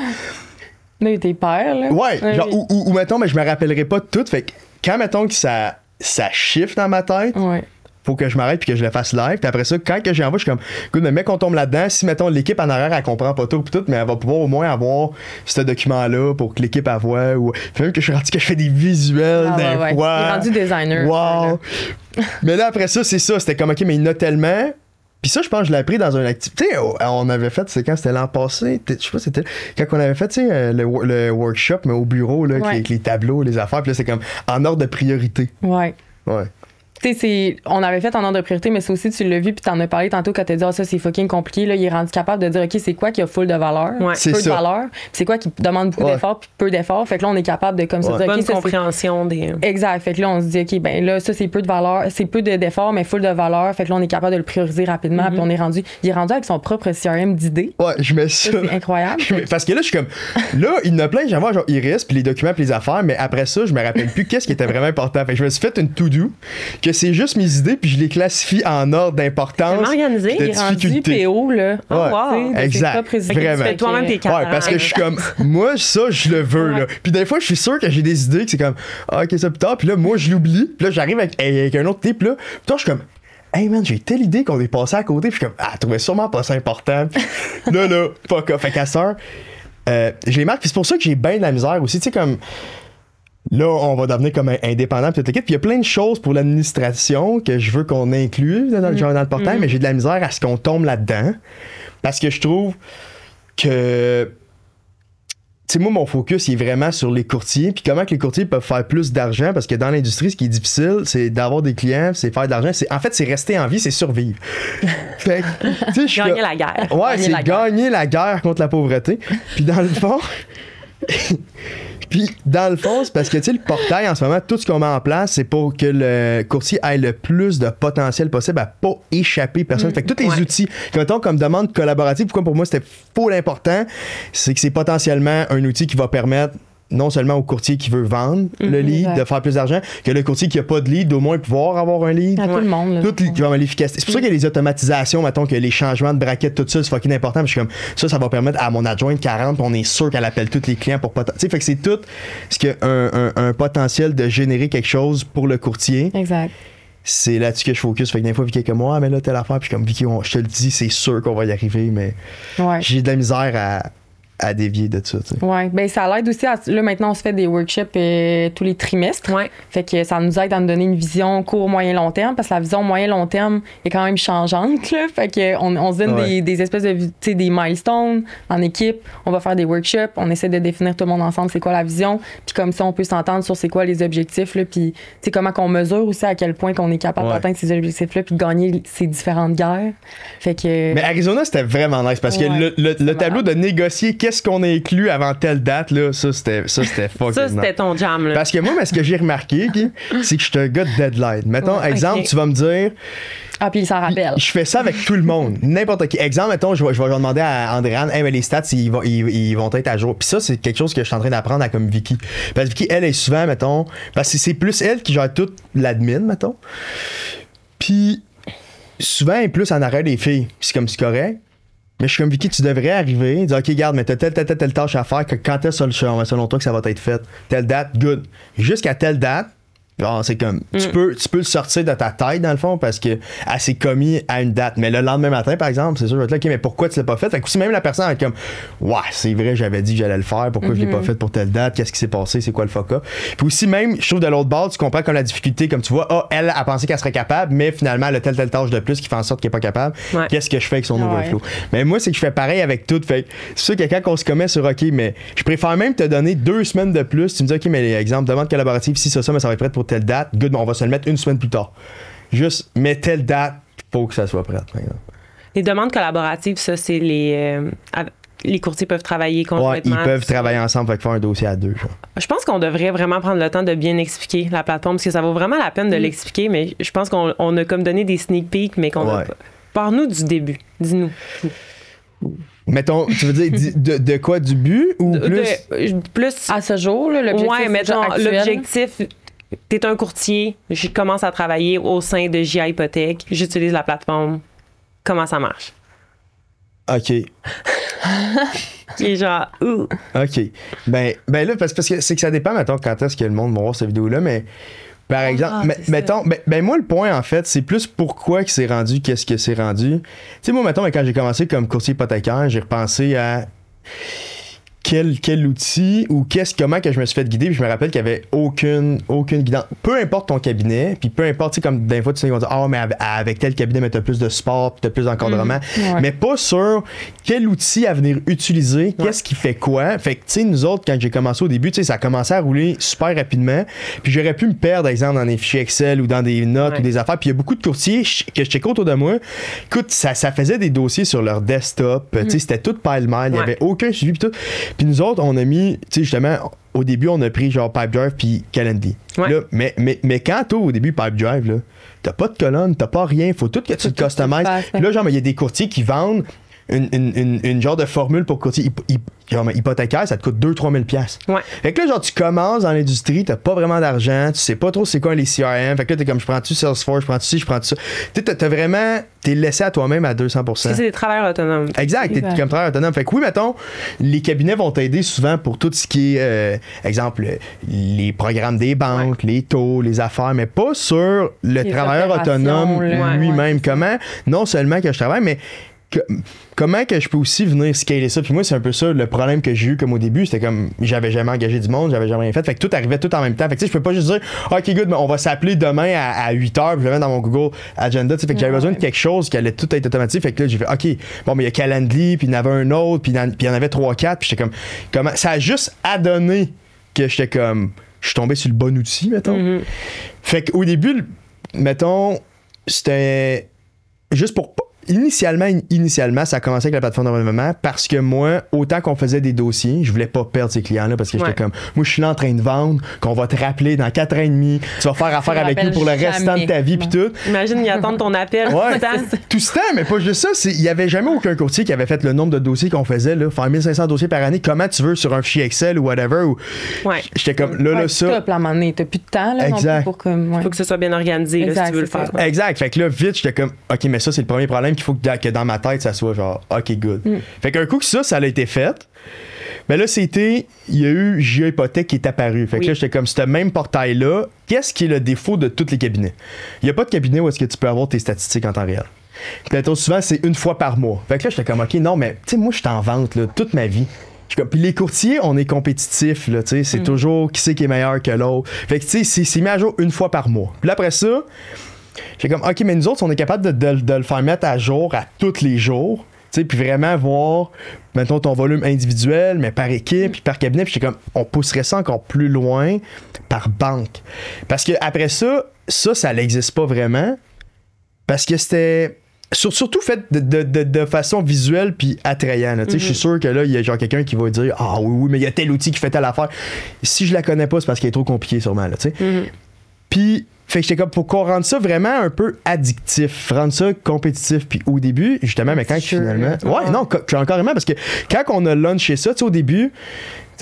Là, t'es père, là. ouais, genre, ou mettons, mais je me rappellerai pas de tout. Fait que quand, mettons, que ça chiffre dans ma tête, Ouais. faut que je m'arrête puis que je le fasse live. Puis après ça, quand que j'envoie, je suis comme, écoute, mais mec, on tombe là-dedans. Si, mettons, l'équipe en arrière, elle comprend pas tout, pis tout, mais elle va pouvoir au moins avoir ce document-là pour que l'équipe la voie. Ou puis même que je suis rendu que je fais des visuels Ah, des ouais. fois. Il est rendu designer. Wow. Mais là, après ça, c'est ça. C'était comme, OK, mais il note tellement. Puis ça, je pense que je l'ai appris dans une activité. Tu sais, on avait fait, c'est quand c'était l'an passé, je sais pas, c'était quand on avait fait, tu sais, le workshop, mais au bureau, là, Ouais. avec les tableaux, les affaires. Puis là, c'est comme en ordre de priorité. Ouais. Ouais. Tu sais, on avait fait en ordre de priorité, mais ça aussi, tu l'as vu, puis t'en as parlé tantôt quand t'as dit, ah, ça, c'est fucking compliqué. Là, il est rendu capable de dire, OK, c'est quoi qui a full de valeur, Ouais. C'est peu de ça. valeur, puis c'est quoi qui demande beaucoup Ouais. d'efforts, puis peu d'efforts. Fait que là, on est capable de comme ça Ouais. dire, Bonne OK, ça, c'est compréhension des. exact. Fait que là, on se dit, OK, ben là, ça, c'est peu de valeur, c'est peu d'efforts, mais full de valeur. Fait que là, on est capable de le prioriser rapidement. Puis il est rendu avec son propre CRM d'idées. Ouais, je mets Ça, ça. c'est incroyable. Parce que là, je suis comme. Là, il y en a plein, j'envoie genre Iris, puis les documents, puis les affaires, mais après ça, je me rappelle plus qu'est-ce qui était vraiment important. Fait que je me suis fait une to-do, que c'est juste mes idées, puis je les classifie en ordre d'importance. Tellement organisé. de Il est rendu difficulté. PO, là. Oh, wow. Tu sais, de ses Exact. propres idées. Vraiment. Fait Fais toi-même tes que- cartes. Ouais, parce que je suis comme, moi, ça, je le veux, là. Puis des fois, je suis sûr que j'ai des idées que c'est comme, ah, ok, ça plus tard. Puis là, moi, je l'oublie. Puis là, j'arrive avec un autre type, là. Puis toi, je suis comme, hey man, j'ai telle idée qu'on est passé à côté. Puis je suis comme, ah, trouvais sûrement pas ça important. Puis là, fuck off. Fait qu'à cette heure, je les marque. Puis c'est pour ça que j'ai bien de la misère aussi. Tu sais, comme, là, on va devenir comme indépendant. Puis il y a plein de choses pour l'administration que je veux qu'on inclue dans le portail, mais j'ai de la misère à ce qu'on tombe là-dedans. Parce que je trouve que. Tu sais, moi, mon focus, il est vraiment sur les courtiers. Puis comment que les courtiers peuvent faire plus d'argent. Parce que dans l'industrie, ce qui est difficile, c'est d'avoir des clients, c'est faire de l'argent. En fait, c'est rester en vie, c'est survivre. Fait que, tu sais, je suis Gagner comme- la guerre. Ouais, Gagner c'est la guerre. gagner la guerre contre la pauvreté. Puis dans le fond. Puis dans le fond, c'est parce que tu sais, le portail en ce moment, tout ce qu'on met en place, c'est pour que le courtier ait le plus de potentiel possible à pas échapper personne. Fait que tous les Ouais. outils, mettons, comme demande collaborative, pourquoi pour moi c'était full important, c'est que c'est potentiellement un outil qui va permettre non seulement au courtier qui veut vendre le lead, exact. de faire plus d'argent, que le courtier qui a pas de lead, d'au moins pouvoir avoir un lead. À tout le monde. Là. Genre, l'efficacité. C'est pour ça qu'il y a les automatisations, mettons que les changements de braquettes, tout ça, c'est fucking important. Puis je suis comme ça va permettre à mon adjointe 40, puis on est sûr qu'elle appelle tous les clients pour pas. Tu sais, fait que c'est tout ce qui a un potentiel de générer quelque chose pour le courtier. Exact. C'est là-dessus que je focus. Fait que des fois, Vicky est comme moi, mais là, telle affaire. Puis je suis comme Vicky, je te le dis, c'est sûr qu'on va y arriver, mais Ouais. j'ai de la misère à dévier de ça. Tu sais. Ouais, ben ça l'aide aussi. Là, maintenant, on se fait des workshops tous les trimestres. Ouais. Fait que ça nous aide à nous donner une vision court, moyen, long terme, parce que la vision moyen, long terme est quand même changeante. Là. Fait que on se donne Ouais. des espèces de, tu sais, des milestones en équipe. On va faire des workshops. On essaie de définir tout le monde ensemble c'est quoi la vision. Puis comme ça, on peut s'entendre sur c'est quoi les objectifs. Là, puis tu sais, comment qu'on mesure aussi à quel point qu'on est capable Ouais. d'atteindre ces objectifs-là puis de gagner ces différentes guerres. Fait que... Mais Arizona, c'était vraiment nice parce que Ouais, le tableau de négocier qu'est-ce qu'on a inclus avant telle date, là, ça, c'était fucking Ça, nice. c'était ton jam, là. Parce que moi, mais ce que j'ai remarqué, ok, c'est que je suis un gars de deadline. Mettons, Ouais, exemple, ok. tu vas me dire, Ah, puis il s'en rappelle. je fais ça avec tout le monde, n'importe qui. Exemple, mettons, je vais demander à Andréane, hey, mais les stats, ils vont être à jour. Puis ça, c'est quelque chose que je suis en train d'apprendre à comme Vicky. Parce que Vicky, elle est souvent, mettons, parce que c'est plus elle qui gère toute l'admin, mettons. Puis souvent, elle est plus en arrêt des filles. Puis c'est comme c'est correct. Mais je suis comme Vicky, tu devrais arriver, dire, OK, garde, mais t'as telle tâche à faire, que quand est-ce selon toi que ça va être fait? Telle date, good. Jusqu'à telle date, Genre, c'est comme, tu peux le sortir de ta tête, dans le fond, parce que elle s'est commis à une date. Mais le lendemain matin, par exemple, c'est sûr, je vais être là, OK, mais pourquoi tu l'as pas fait? Fait que si même la personne est comme, ouais, c'est vrai, j'avais dit que j'allais le faire, pourquoi je l'ai pas fait pour telle date? Qu'est-ce qui s'est passé? C'est quoi le fuck up? Puis aussi, même, je trouve de l'autre bord, tu comprends comme la difficulté, comme tu vois, elle a pensé qu'elle serait capable, mais finalement, elle a telle tâche de plus qui fait en sorte qu'elle est pas capable. Ouais. Qu'est-ce que je fais avec son overflow? Mais moi, c'est que je fais pareil avec tout. Fait que c'est sûr que quand on se commet sur, OK, mais je préfère même te donner 2 semaines de plus. Tu me dis, OK, mais exemple, demande collaborative, si ça, mais ça va être prêt pour telle date. Good, on va se le mettre 1 semaine plus tard. Juste, mais telle date, faut que ça soit prêt. Les demandes collaboratives, ça, c'est les courtiers peuvent travailler conjointement. Ouais, ils peuvent travailler ensemble, fait que faire un dossier à 2. Genre. Je pense qu'on devrait vraiment prendre le temps de bien expliquer la plateforme, parce que ça vaut vraiment la peine de l'expliquer, mais je pense qu'on a comme donné des sneak peeks, mais qu'on a pas. Parle-nous du début. Dis-nous. Mettons, tu veux dire de quoi? Du but ou plus à ce jour, là, l'objectif. Ouais, mettons, l'objectif, t'es un courtier, je commence à travailler au sein de JA Hypothèque, j'utilise la plateforme. Comment ça marche? OK. Qui est genre, OK. Ben là, parce que c'est que ça dépend, mettons, quand est-ce que le monde va voir cette vidéo-là, mais par exemple, mettons, moi, le point, en fait, c'est plus pourquoi que c'est rendu, qu'est-ce que c'est rendu. Tu sais, moi, mettons, quand j'ai commencé comme courtier hypothécaire, j'ai repensé à quel outil ou comment que je me suis fait guider, puis je me rappelle qu'il n'y avait aucune guidance. Peu importe ton cabinet, puis peu importe, tu sais, comme des fois, tu sais, on dit, mais avec tel cabinet, mais t'as plus de support, puis t'as plus d'encadrement, mais pas sur quel outil à venir utiliser, qu'est-ce qui fait quoi. Fait que, tu sais, nous autres, quand j'ai commencé au début, tu sais, ça a commencé à rouler super rapidement, puis j'aurais pu me perdre, exemple, dans des fichiers Excel ou dans des notes ou des affaires, puis il y a beaucoup de courtiers que je check autour de moi. Écoute, ça faisait des dossiers sur leur desktop, tu sais, c'était tout pile-mile, il n'y avait aucun suivi, puis tout. Puis nous autres, on a mis, tu sais, justement, au début, on a pris genre Pipedrive puis Calendly. Là, mais quand toi, au début, Pipedrive, là, t'as pas de colonne, t'as pas rien, faut tout que tu le customises. Puis là, genre, il y a des courtiers qui vendent une genre de formule pour courtier hypothécaire, ça te coûte 2-3 000 $. Ouais. Fait que là, genre, tu commences dans l'industrie, t'as pas vraiment d'argent, tu sais pas trop c'est quoi les CRM. Fait que là, t'es comme, je prends-tu Salesforce, je prends-tu ci, je prends-tu ça. Tu sais, t'as vraiment, t'es laissé à toi-même à 200%. Parce que c'est des travailleurs autonomes. Exact, t'es comme travailleur autonome. Fait que oui, mettons, les cabinets vont t'aider souvent pour tout ce qui est, exemple, les programmes des banques, les taux, les affaires, mais pas sur le travailleur autonome lui-même. Comment, non seulement que je travaille, mais comment que je peux aussi venir scaler ça? Puis moi, c'est un peu ça le problème que j'ai eu comme au début. C'était comme, j'avais jamais engagé du monde, j'avais jamais rien fait. Fait que tout arrivait tout en même temps. Fait que tu sais, je peux pas juste dire, OK, good, on va s'appeler demain à 8h, puis je le mets dans mon Google Agenda. Fait que j'avais besoin de quelque chose qui allait tout être automatique. Fait que là, j'ai fait, OK, bon, mais il y a Calendly, puis il y en avait un autre, puis il y en avait 3-4. Puis j'étais comme, comment? Ça a juste adonné que j'étais comme, je suis tombé sur le bon outil, mettons. Fait qu'au début, mettons, c'était juste pour Initialement, ça a commencé avec la plateforme d'environnement parce que moi, autant qu'on faisait des dossiers, je voulais pas perdre ces clients-là parce que j'étais comme, moi, je suis là en train de vendre, qu'on va te rappeler dans 4 ans et demi, tu vas faire affaire avec nous pour le restant de ta vie puis tout. Imagine, ils attendent ton appel tout ce temps, mais pas juste ça, il y avait jamais aucun courtier qui avait fait le nombre de dossiers qu'on faisait, là, faire 1500 dossiers par année, comment tu veux sur un fichier Excel ou whatever. J'étais comme, là, ça. Stop, là, à un moment donné, t'as plus de temps, là, exact. Pour comme, faut que ce soit bien organisé, là, si tu veux le faire. Exact. Fait que là, vite, j'étais comme, OK, mais ça, c'est le premier problème qu'il faut que dans ma tête, ça soit genre, OK, good. Fait qu'un coup que ça a été fait, mais là, il y a eu JA Hypothèque qui est apparu. Fait que là, j'étais comme, ce même portail-là, qu'est-ce qui est le défaut de tous les cabinets? Il n'y a pas de cabinet où est-ce que tu peux avoir tes statistiques en temps réel. Peut-être souvent, c'est une fois par mois. Fait que là, j'étais comme, OK, non, mais tu sais, moi, je suis en vente, là, toute ma vie. Puis les courtiers, on est compétitifs, là, tu sais, c'est toujours qui c'est qui est meilleur que l'autre. Fait que, tu sais, c'est mis à jour une fois par mois. Puis après ça, j'ai comme, OK, mais nous autres, on est capable de le faire mettre à jour à tous les jours, tu sais, puis vraiment voir, mettons, ton volume individuel, mais par équipe, puis par cabinet, puis j'étais comme, on pousserait ça encore plus loin par banque. Parce que après ça n'existe pas vraiment, parce que c'était surtout fait de façon visuelle puis attrayant. Je suis sûr que là, il y a genre quelqu'un qui va dire, ah oui, mais il y a tel outil qui fait telle affaire. Si je la connais pas, c'est parce qu'elle est trop compliquée sûrement, là, tu sais. Puis, fait que j'étais comme, pour qu'on rende ça vraiment un peu addictif, rendre ça compétitif. Puis au début, justement, mais quand finalement. Ouais, non, carrément, parce que quand on a launché ça, tu sais, au début,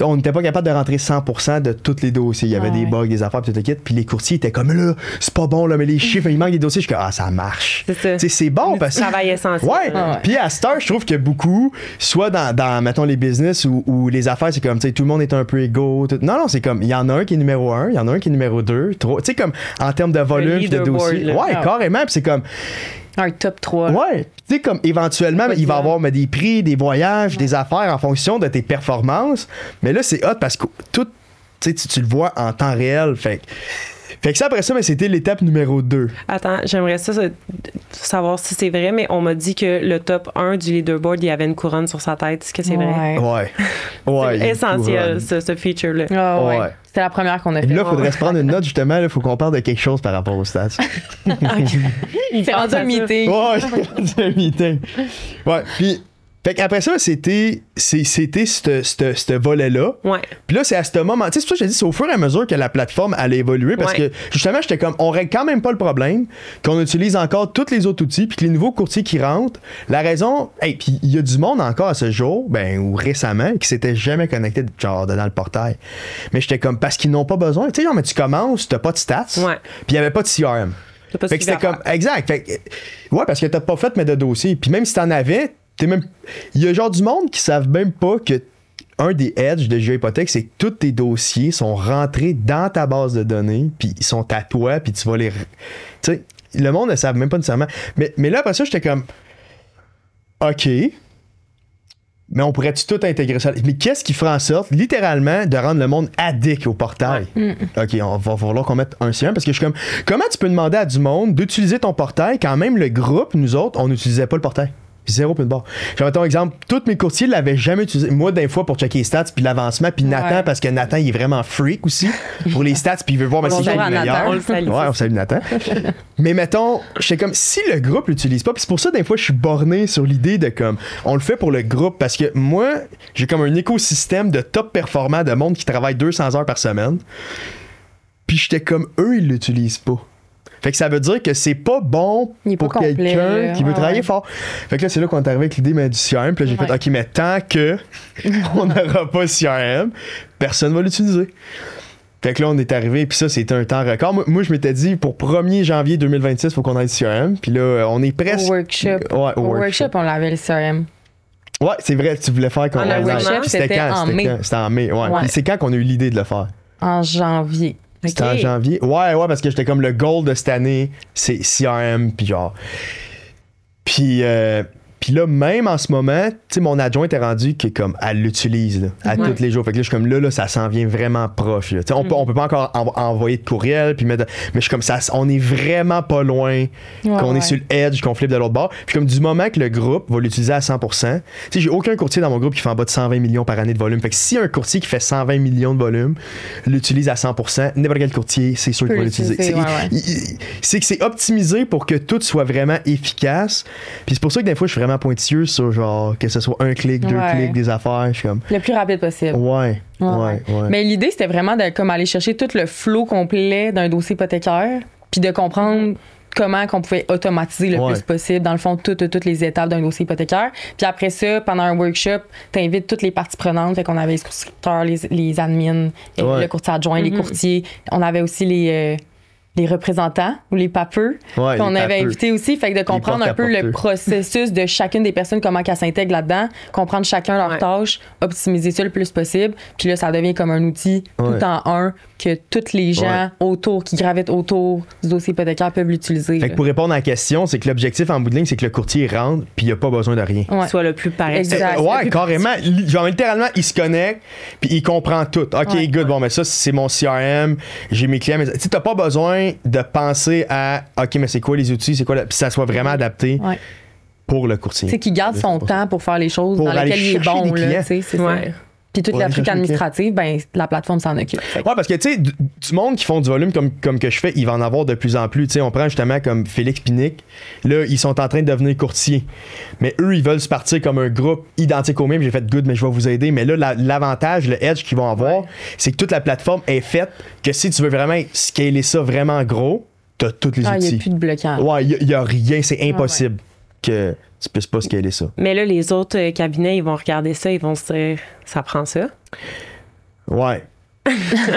on n'était pas capable de rentrer 100% de tous les dossiers. Il y avait des bugs, des affaires, puis tout le kit. Puis les courtiers étaient comme là, c'est pas bon, là, mais les chiffres, il manque des dossiers. Je suis comme, ça marche. C'est bon parce que. Travail essentiel. Ouais. Puis à Star, je trouve que beaucoup, soit dans mettons, les business ou les affaires, c'est comme, tu sais, tout le monde est un peu égaux. Non, c'est comme, il y en a un qui est numéro 1, il y en a un qui est numéro 2, 3. Tu sais, comme, en termes de volume, de dossiers. Ouais, carrément. Puis c'est comme. Un top 3. Ouais. Tu sais, comme éventuellement, il va y avoir des prix, des voyages, des affaires en fonction de tes performances. Mais là, c'est hot parce que tout, tu le vois en temps réel. Fait que ça, après ça, mais c'était l'étape numéro 2. Attends, j'aimerais savoir si c'est vrai, mais on m'a dit que le top 1 du leaderboard, il y avait une couronne sur sa tête. Est-ce que c'est vrai? Ouais. C'est essentiel, ce feature-là. Ouais. C'était la première qu'on a fait. Là, il faudrait se prendre une note, justement. Il faut qu'on parle de quelque chose par rapport aux stats. C'est rendu un meeting. Ouais, c'est un meeting. Ouais, puis... Fait qu'après ça, c'était ce volet-là. Ouais. Puis là, c'est à ce moment... Tu sais, c'est pour ça que j'ai dit, c'est au fur et à mesure que la plateforme allait évoluer parce que, justement, j'étais comme, on règle quand même pas le problème, qu'on utilise encore tous les autres outils, puis que les nouveaux courtiers qui rentrent, la raison... puis il y a du monde encore à ce jour, ou récemment, qui s'était jamais connecté, genre, dans le portail. Mais j'étais comme, parce qu'ils n'ont pas besoin. Tu sais, genre, mais tu commences, t'as pas de stats, puis il y avait pas de CRM. Fait que c'était comme... Exact. Fait que, ouais, parce que t'as pas fait de dossier. Puis même si t'en avais... Il y a genre du monde qui savent même pas que un des edges de GeoHypothèque, c'est que tous tes dossiers sont rentrés dans ta base de données, puis ils sont à toi, puis tu vas les... Tu sais, le monde ne savent même pas nécessairement. Mais là, après ça, j'étais comme... OK, mais on pourrait-tu tout intégrer ça? Mais qu'est-ce qui ferait en sorte, littéralement, de rendre le monde addict au portail? OK, on va falloir qu'on mette un CRM, parce que je suis comme... Comment tu peux demander à du monde d'utiliser ton portail quand même le groupe, nous autres, on n'utilisait pas le portail? Zéro point de barre. J'avais ton exemple, tous mes courtiers ne l'avaient jamais utilisé. Moi, des fois, pour checker les stats, puis l'avancement, puis Nathan, parce que Nathan, il est vraiment freak aussi pour les stats, puis il veut voir c'est qui le meilleur. On le salue. Ouais, on salue Nathan. Mais mettons, j'étais comme, si le groupe l'utilise pas, puis c'est pour ça, des fois, je suis borné sur l'idée de comme, on le fait pour le groupe, parce que moi, j'ai comme un écosystème de top performants de monde qui travaille 200 heures par semaine. Puis j'étais comme, eux, ils l'utilisent pas. Fait que ça veut dire que c'est pas bon pour quelqu'un qui veut travailler fort. Fait que là, c'est là qu'on est arrivé avec l'idée du CRM. Puis là, j'ai fait, OK, mais tant que on n'aura pas CRM, personne va l'utiliser. Fait que là, on est arrivé, puis ça, c'était un temps record. Moi, je m'étais dit, pour 1er janvier 2026, il faut qu'on ait le CRM. Puis là, on est presque... Au workshop. Ouais, au workshop, on l'avait le CRM. Ouais, c'est vrai, tu voulais faire qu'on... Le workshop, c'était en mai. C'était en mai, ouais. Puis c'est quand qu'on a eu l'idée de le faire? En janvier. C'était en janvier. Ouais, parce que j'étais comme le goal de cette année, c'est CRM, puis genre. Puis là, même en ce moment, tu sais, mon adjoint est rendu que comme elle l'utilise là, à tous les jours. Fait que là, je suis comme là, ça s'en vient vraiment proche. Là. On peut pas encore envoyer de courriel, puis mais je suis comme ça, on est vraiment pas loin qu'on est sur le edge, qu'on flippe de l'autre bord. Puis comme du moment que le groupe va l'utiliser à 100%, tu sais, j'ai aucun courtier dans mon groupe qui fait en bas de 120 millions par année de volume. Fait que si un courtier qui fait 120 millions de volume l'utilise à 100%, n'importe quel courtier, c'est sûr qu'il va l'utiliser. C'est que c'est optimisé pour que tout soit vraiment efficace. Puis c'est pour ça que des fois, je suis vraiment pointilleux sur genre que ce soit un clic, deux clics, des affaires. Je suis comme... Le plus rapide possible. Ouais. Mais l'idée, c'était vraiment de comme aller chercher tout le flow complet d'un dossier hypothécaire, puis de comprendre comment qu'on pouvait automatiser le plus possible, dans le fond, toutes les étapes d'un dossier hypothécaire. Puis après ça, pendant un workshop, t'invites toutes les parties prenantes. Fait qu'on avait les souscripteurs, les admins, le courtier adjoint, les courtiers. On avait aussi les représentants ou les papeux qu'on avait invités aussi. Fait que de comprendre un peu le processus de chacune des personnes, comment qu'elles s'intègrent là-dedans, comprendre chacun leurs tâches, optimiser ça le plus possible. Puis là, ça devient comme un outil tout en un que tous les gens autour, qui gravitent autour du dossier hypothécaire peuvent l'utiliser. Fait que pour répondre à la question, c'est que l'objectif en bout de ligne, c'est que le courtier rentre puis il a pas besoin de rien. Soit le plus pareil. Carrément. Genre, littéralement, il se connecte puis il comprend tout. OK, good. Bon, mais ça, c'est mon CRM. J'ai mes clients. Tu sais, t'as pas besoin de penser à OK, mais c'est quoi les outils, c'est quoi puis ça soit vraiment adapté pour le courtier. Tu sais, qu'il garde son temps pour faire les choses dans lesquelles il est bon. Là, c'est ça. Puis toute la truc administrative, la plateforme s'en occupe. Ouais, parce que tu sais, du monde qui font du volume comme que je fais, il va en avoir de plus en plus. Tu sais, on prend justement comme Félix Pinique. Là, ils sont en train de devenir courtiers. Mais eux, ils veulent se partir comme un groupe identique au même. J'ai fait good, mais je vais vous aider. Mais là, l'avantage, le edge qu'ils vont avoir, c'est que toute la plateforme est faite que si tu veux vraiment scaler ça vraiment gros, t'as tous les outils. Il n'y a plus de blocage. Ouais, il n'y a rien. C'est impossible que tu puisses pas scaler ça. Mais là, les autres cabinets, ils vont regarder ça, ils vont se dire, ça prend ça. Ouais.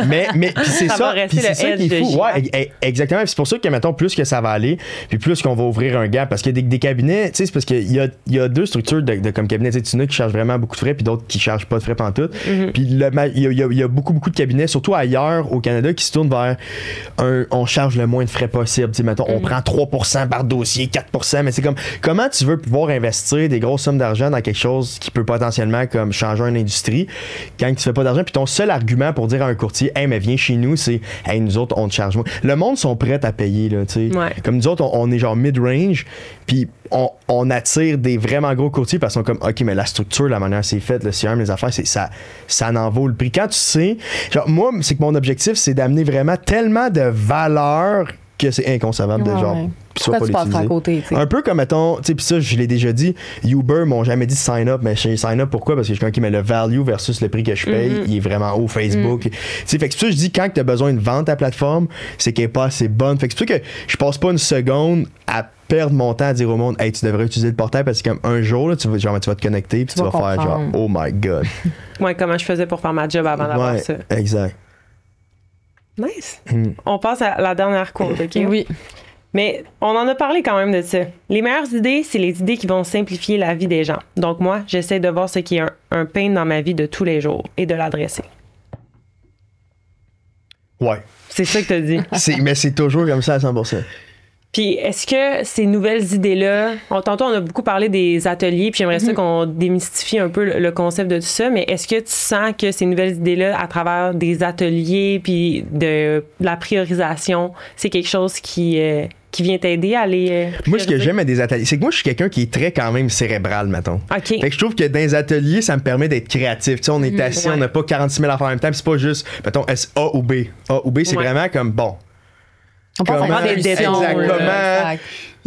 mais puis c'est Ça va rester puis c'est le ça qui edge est de fou. Gina. Ouais, exactement. Puis c'est pour ça que, mettons, plus que ça va aller, puis plus qu'on va ouvrir un gap. Parce qu'il y a des cabinets, tu sais, c'est parce qu'il y a deux structures de comme cabinet. Tu sais, tu en as qui chargent vraiment beaucoup de frais, puis d'autres qui chargent pas de frais pantoute. Puis il y a beaucoup de cabinets, surtout ailleurs au Canada, qui se tournent vers on charge le moins de frais possible. Tu sais, mettons, on prend 3% par dossier, 4%, mais c'est comme, comment tu veux pouvoir investir des grosses sommes d'argent dans quelque chose qui peut potentiellement comme changer une industrie quand tu fais pas d'argent, puis ton seul argument pour dire à un courtier, hey, mais viens chez nous, c'est, hey, nous autres, on te charge moins. Le monde sont prêts à payer, là, tu sais. Ouais. Comme nous autres, on est genre mid-range, puis on attire des vraiment gros courtiers parce qu'ils sont comme, OK, mais la structure, la manière c'est fait, le CRM, les affaires, ça n'en vaut le prix. Quand tu sais, genre, moi, c'est que mon objectif, c'est d'amener vraiment tellement de valeur que c'est inconcevable de genre. Pourquoi tu passes à côté, tu sais? Un peu comme, mettons, tu sais, pis ça, je l'ai déjà dit, Uber m'ont jamais dit sign up, mais je sign up pourquoi? Parce que je suis OK, mais le value versus le prix que je paye, il est vraiment haut, Facebook. Tu sais, fait que c'est pour ça que je dis, quand tu as besoin de vendre ta plateforme, c'est qu'elle est pas assez bonne. Fait que c'est pour ça que je passe pas une seconde à perdre mon temps à dire au monde, hey, tu devrais utiliser le portail parce que comme un jour, là, tu vas te connecter puis tu vas faire genre, oh my God. Ouais, comment je faisais pour faire ma job avant d'avoir ça. Exact. Nice. On passe à la dernière courbe, OK? Oui. Mais on en a parlé quand même de ça. Les meilleures idées, c'est les idées qui vont simplifier la vie des gens. Donc moi, j'essaie de voir ce qui est un pain dans ma vie de tous les jours et de l'adresser. Ouais. C'est ça que tu as dit. Mais c'est toujours comme ça à 100%. Puis est-ce que ces nouvelles idées-là, tantôt on a beaucoup parlé des ateliers, puis j'aimerais ça qu'on démystifie un peu le concept de tout ça, mais est-ce que tu sens que ces nouvelles idées-là, à travers des ateliers, puis de la priorisation, c'est quelque chose qui vient t'aider à les... Moi, ce que j'aime à des ateliers, c'est que moi, je suis quelqu'un qui est très quand même cérébral, mettons. OK. Fait que je trouve que dans les ateliers, ça me permet d'être créatif. Tu sais, on est assis, on n'a pas 46 000 affaires en même temps, puis c'est pas juste, mettons, A ou B. A ou B, c'est vraiment comme, bon... On pense à des exactement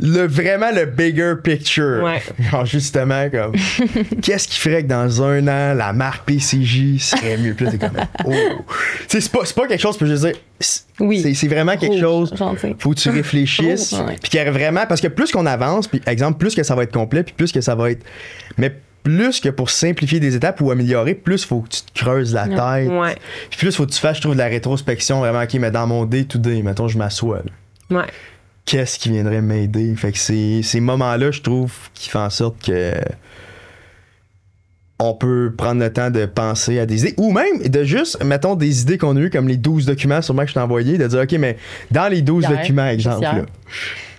vraiment le bigger picture. Ouais. Genre justement comme qu'est-ce qui ferait que dans un an la marque PCJ serait mieux. Puis là, t'es comme oh. Tu sais, c'est pas quelque chose que je veux dire. C'est vraiment quelque chose. Faut que tu réfléchisses. Puis qu'il y a vraiment parce que plus qu'on avance, puis exemple plus que ça va être complet, puis plus que ça va être mais plus que pour simplifier des étapes ou améliorer, plus faut que tu te creuses la tête. Ouais. Puis plus faut que tu fasses, je trouve, de la rétrospection vraiment, OK, mais dans mon day-to-day, mettons, je m'assois. Ouais. Qu'est-ce qui viendrait m'aider? Fait que ces moments-là, je trouve, qui font en sorte que on peut prendre le temps de penser à des idées. Ou même de juste, mettons, des idées qu'on a eues, comme les 12 documents sûrement que je t'ai envoyés, de dire, OK, mais dans les 12 documents, exemple, là,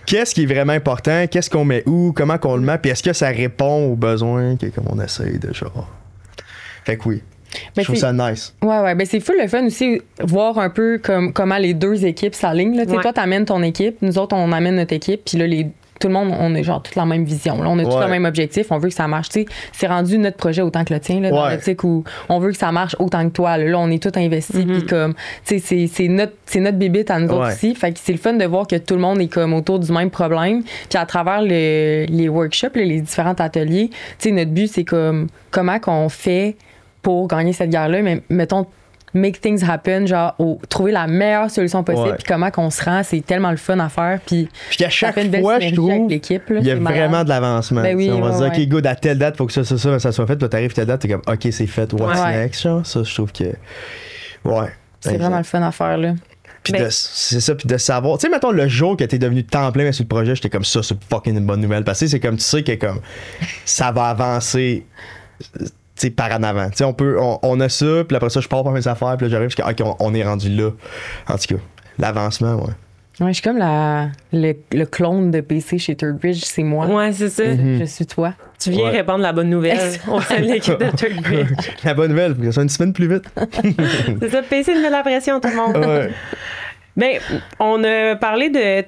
qu'est-ce qui est vraiment important? Qu'est-ce qu'on met où? Comment qu'on le met? Puis est-ce que ça répond aux besoins comme on essaye de genre. Fait que oui. Je trouve ça nice. Ouais. Ben c'est full le fun aussi, voir un peu comment les deux équipes s'alignent. Tu sais, toi, t'amènes ton équipe, nous autres, on amène notre équipe, puis là, tout le monde, on a genre toute la même vision. Là, on a tous le même objectif. On veut que ça marche. Tu sais, c'est rendu notre projet autant que le tien, là, dans l'optique où on veut que ça marche autant que toi. Là, on est tous investis. Puis comme, tu sais, c'est notre bébite à nous autres aussi. Fait que c'est le fun de voir que tout le monde est comme autour du même problème. Puis à travers les workshops, là, les différents ateliers, tu sais, notre but, c'est comme comment qu'on fait pour gagner cette guerre-là. Mais mettons, make things happen, genre trouver la meilleure solution possible, puis comment qu'on se rend, c'est tellement le fun à faire, puis qu'à chaque fois, je trouve, il y a vraiment de l'avancement. Ben oui, on va se dire, OK, good, à telle date, faut que ça soit fait, puis t'arrives telle date, t'es comme, OK, c'est fait, what's next, genre, ça, je trouve que, c'est vraiment le fun à faire, là. Puis c'est ça, puis de savoir, tu sais, mettons, le jour que t'es devenu temps plein sur le projet, j'étais comme ça, c'est fucking une bonne nouvelle, parce que c'est comme, tu sais que comme, ça va avancer, t'sais, par en avant. T'sais, on a ça, puis après ça, je pars par mes affaires, puis là, j'arrive jusqu'à OK, on est rendu là. En tout cas, l'avancement, Ouais, je suis comme le clone de PC chez Third-Bridge, c'est moi. Ouais, c'est ça. Je suis toi. Tu viens répandre la bonne nouvelle au sein de l'équipe de Third-Bridge. La bonne nouvelle, faut que ça soit une semaine plus vite. C'est ça, PC met la pression, tout le monde. Ouais. Ben, on a parlé de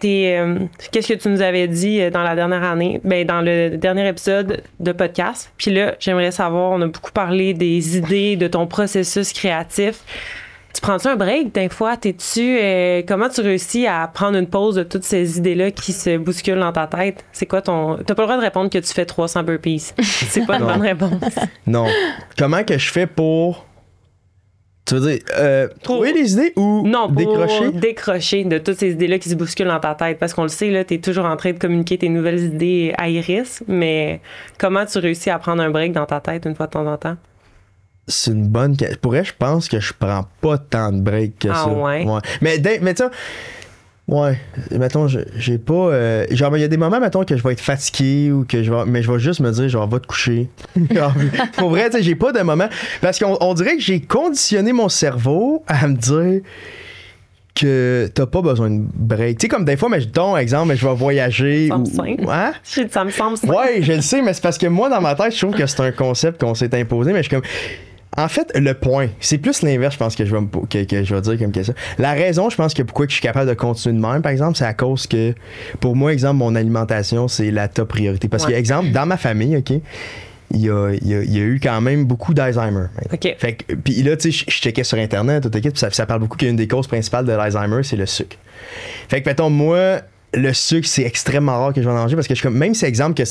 qu'est-ce que tu nous avais dit dans la dernière année, dans le dernier épisode de podcast. Puis là, j'aimerais savoir, on a beaucoup parlé des idées, de ton processus créatif. Tu prends-tu un break des fois? Comment tu réussis à prendre une pause de toutes ces idées-là qui se bousculent dans ta tête? C'est quoi ton... T'as pas le droit de répondre que tu fais 300 burpees. C'est pas une bonne réponse. Non. Comment que je fais pour... Tu veux dire, trouver des idées ou décrocher de toutes ces idées-là qui se bousculent dans ta tête? Parce qu'on le sait, là, t'es toujours en train de communiquer tes nouvelles idées à Iris, mais comment tu réussis à prendre un break dans ta tête une fois de temps en temps? c'est une bonne. Pour vrai, je pense que je prends pas tant de breaks que ça. Ouais. Mais tu ouais, mettons, j'ai pas. Genre, il y a des moments, mettons, que je vais être fatigué ou que mais je vais juste me dire, genre, va te coucher. Pour vrai, tu sais, j'ai pas de moment. Parce qu'on dirait que j'ai conditionné mon cerveau à me dire que t'as pas besoin de break. Tu sais, comme des fois, mais exemple, je vais voyager. Ça me semble simple. Hein? Ça me semble simple. Ouais, je le sais, mais c'est parce que moi, dans ma tête, je trouve que c'est un concept qu'on s'est imposé, mais je suis comme. En fait, le point, c'est plus l'inverse, je pense, que je vais dire comme question. La raison, je pense que pourquoi je suis capable de continuer de même, par exemple, c'est à cause que, pour moi, exemple, mon alimentation, c'est la top priorité. Parce que, exemple, dans ma famille, OK, il y a eu quand même beaucoup d'Alzheimer. OK. Fait que, puis là, tu sais, je checkais sur Internet, puis ça parle beaucoup qu'une des causes principales de l'Alzheimer, c'est le sucre. Fait que, mettons, moi, le sucre, c'est extrêmement rare que je vais en manger parce que je suis comme, même si exemple que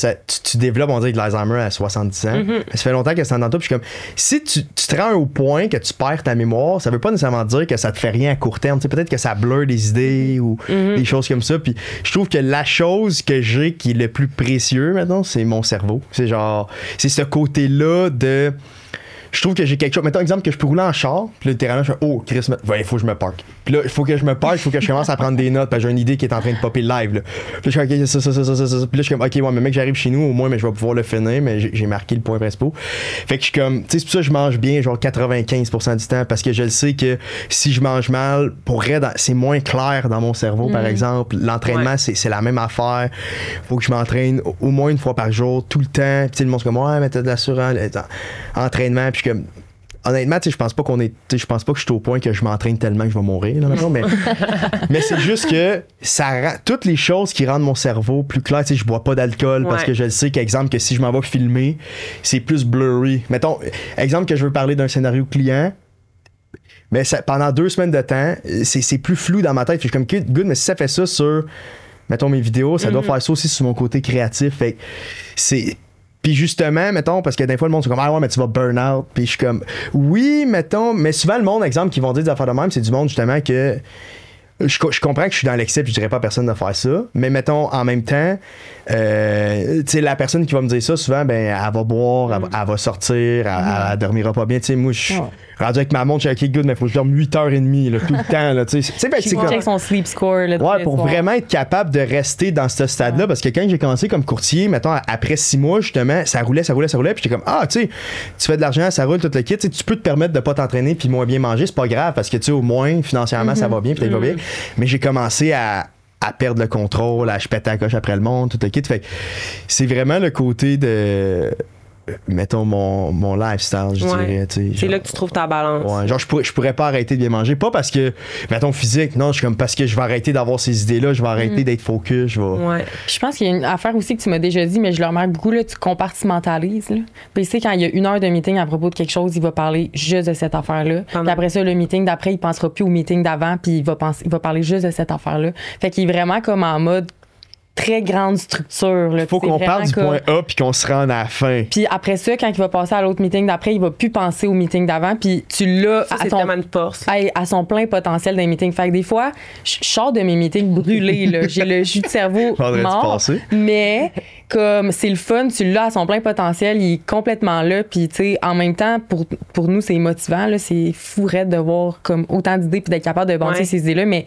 tu développes, on dirait, de l'Alzheimer à 70 ans, ça fait longtemps que c'est dans toi, puis je suis comme, si tu te rends au point que tu perds ta mémoire, ça veut pas nécessairement dire que ça te fait rien à court terme. Tu sais, peut-être que ça blur des idées ou des choses comme ça. Puis je trouve que la chose que j'ai qui est le plus précieux maintenant, c'est mon cerveau. C'est genre, c'est ce côté-là de. Je trouve que j'ai quelque chose. Mettons, exemple, que je peux rouler en char, puis là, littéralement, je fais, oh, Chris, il faut que je me parque. Puis là, il faut que je me parque, il faut que je commence à prendre des notes, parce que j'ai une idée qui est en train de popper live, là. Puis là, je suis OK, ça. Puis là, je suis comme, OK, ouais, mais mec, j'arrive chez nous, au moins, mais je vais pouvoir le finir, mais j'ai marqué le point principal. Fait que je suis comme, tu sais, c'est pour ça que je mange bien, genre 95% du temps, parce que je le sais que si je mange mal, c'est moins clair dans mon cerveau, par exemple. L'entraînement, c'est la même affaire. Faut que je m'entraîne au moins une fois par jour, tout le temps. Puis, le monde, c'est comme, ouais, mais t'as de l'assurance, entraînement, puis comme honnêtement, je pense pas je pense pas que je suis au point que je m'entraîne tellement que je vais mourir là, maintenant, mais c'est juste que ça rend toutes les choses qui rendent mon cerveau plus clair. Je bois pas d'alcool parce que je le sais qu'exemple que si je m'en vais filmer, c'est plus blurry. Mettons exemple que je veux parler d'un scénario client. Mais pendant 2 semaines de temps, c'est plus flou dans ma tête. Je suis comme good, mais si ça fait ça sur mettons mes vidéos, ça doit faire ça aussi sur mon côté créatif. Fait que c'est. Puis justement, mettons, parce que des fois, le monde, c'est comme, ah ouais, mais tu vas burn out. Puis je suis comme, oui, mettons, mais souvent, le monde, exemple, qui vont dire des affaires de même, c'est du monde, justement, que je comprends que je suis dans l'excès, puis je dirais pas à personne de faire ça. Mais mettons, en même temps, tu sais, la personne qui va me dire ça, souvent, ben, elle va boire, elle va sortir, elle dormira pas bien. Tu sais, moi, je suis rendu avec ma montre, je suis OK, good, mais il faut que je dorme 8h30, là, tout le temps, là, tu sais. C'est comme. Check son sleep score, là, ouais, pour vraiment être capable de rester dans ce stade-là, parce que quand j'ai commencé comme courtier, mettons, après 6 mois, justement, ça roulait, puis j'étais comme, ah, tu sais, tu fais de l'argent, ça roule, tout le kit, tu peux te permettre de pas t'entraîner puis moins bien manger, c'est pas grave, parce que, tu sais, au moins, financièrement, ça va bien, peut-être va bien. Mais j'ai commencé à perdre le contrôle, à je pète la coche après le monde, tout le kit. Fait que c'est vraiment le côté de. Mettons mon lifestyle, je dirais. C'est là que tu trouves ta balance. Ouais, genre, je pourrais pas arrêter de bien manger. Pas parce que, mettons, physique, non, je suis comme parce que je vais arrêter d'avoir ces idées-là, je vais arrêter d'être focus. Je pense qu'il y a une affaire aussi que tu m'as déjà dit, mais je le remarque beaucoup, là, tu compartimentalises. Là. Puis, tu sais, quand il y a 1 heure de meeting à propos de quelque chose, il va parler juste de cette affaire-là. Puis après ça, le meeting d'après, il pensera plus au meeting d'avant, puis il va parler juste de cette affaire-là. Fait qu'il est vraiment comme en mode très grande structure. Il faut qu'on parte du point A puis qu'on se rende à la fin. Puis après ça, quand il va passer à l'autre meeting d'après, il va plus penser au meeting d'avant. Puis tu l'as à son plein potentiel dans les meetings. Fait que des fois, je sors de mes meetings brûlés. Là. J'ai le jus de cerveau mort. Mais comme c'est le fun, tu l'as à son plein potentiel, il est complètement là. Puis tu sais, en même temps, pour nous, c'est motivant. Là, c'est fou raide de voir comme autant d'idées puis d'être capable de bâtir ces idées-là. Mais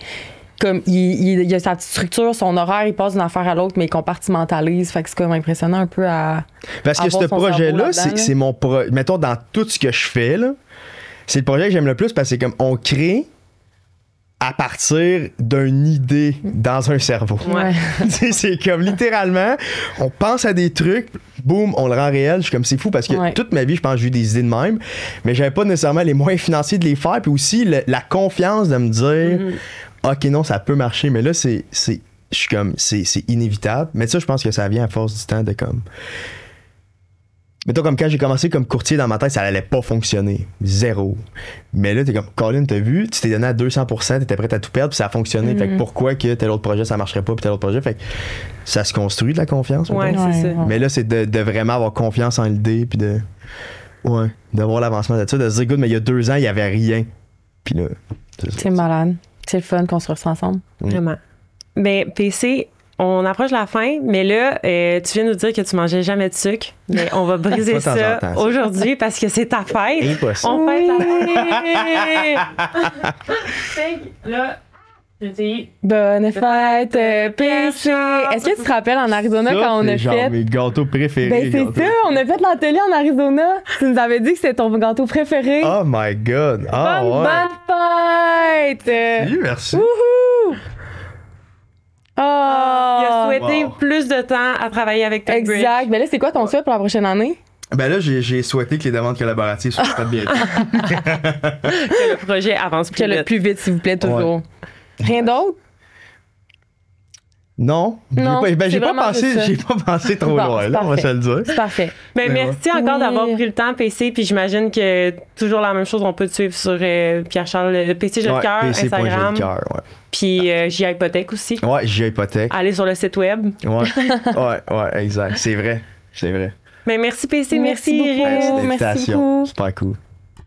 comme il a sa petite structure, son horaire, il passe d'une affaire à l'autre, mais il compartimentalise. Fait que c'est comme impressionnant un peu à. Parce que ce projet-là, c'est mon projet. Mettons, dans tout ce que je fais, là, c'est le projet que j'aime le plus parce que c'est comme on crée à partir d'une idée dans un cerveau. Ouais. C'est comme littéralement, on pense à des trucs, boum, on le rend réel. Je suis comme, c'est fou parce que toute ma vie, je pense que j'ai eu des idées de même, mais j'avais pas nécessairement les moyens financiers de les faire. Puis aussi, la confiance de me dire. OK, non, ça peut marcher, mais là, je suis comme, c'est inévitable. Mais ça, je pense que ça vient à force du temps de comme. Mettons, comme quand j'ai commencé comme courtier dans ma tête, ça allait pas fonctionner. 0. Mais là, t'es comme, Colin, t'as vu, tu t'es donné à 200%, t'étais prêt à tout perdre, puis ça a fonctionné. Fait que pourquoi que tel autre projet, ça marcherait pas, puis tel autre projet? Fait que ça se construit de la confiance. Ouais, c'est ça. Mais là, c'est de vraiment avoir confiance en l'idée, puis d'avoir l'avancement de ça, de se dire, good, mais il y a 2 ans, il y avait rien. Puis là, c'est malade. C'est le fun qu'on se ressent ensemble. Vraiment. Mais PC, on approche la fin, mais là, tu viens nous dire que tu mangeais jamais de sucre. Mais on va briser Pas de temps en ça temps, ça. aujourd'hui parce que c'est ta fête. Impossible. On fête ta là, je dis... Bonne fête, PC. Est-ce que tu te rappelles en Arizona Ça, quand on c'est a genre fait... mes gâteaux préférés. Ben c'est gâteaux. ça, on a fait l'atelier en Arizona. Tu nous avais dit que c'était ton gâteau préféré. Oh my God. Ah bonne fête! Oui, merci. Wouhou! Il a Oh! souhaité Wow. plus de temps à travailler avec Tech Bridge. Exact. Ben là, c'est quoi ton souhait pour la prochaine année? Ben là, j'ai souhaité que les demandes collaboratives soient faites bientôt. Que le projet avance plus Que le vite. plus vite, s'il vous plaît, toujours. Rien d'autre? Non. Non, c'est J'ai pas vraiment juste ça. pensé trop Bon, loin, c'est là, on va parfait. se le dire. C'est parfait. Ben, Mais merci encore Oui. d'avoir pris le temps, PC. Puis j'imagine que toujours la même chose, on peut te suivre sur Pierre-Charles, PC Jetcoeur, Instagram. Ouais. Puis JA Hypothèque aussi. Ouais, j'ai hypothèque. Allez sur le site web. Ouais, exact. C'est vrai. Mais merci PC, merci beaucoup. Iris. Merci de merci l'invitation. beaucoup. Super cool.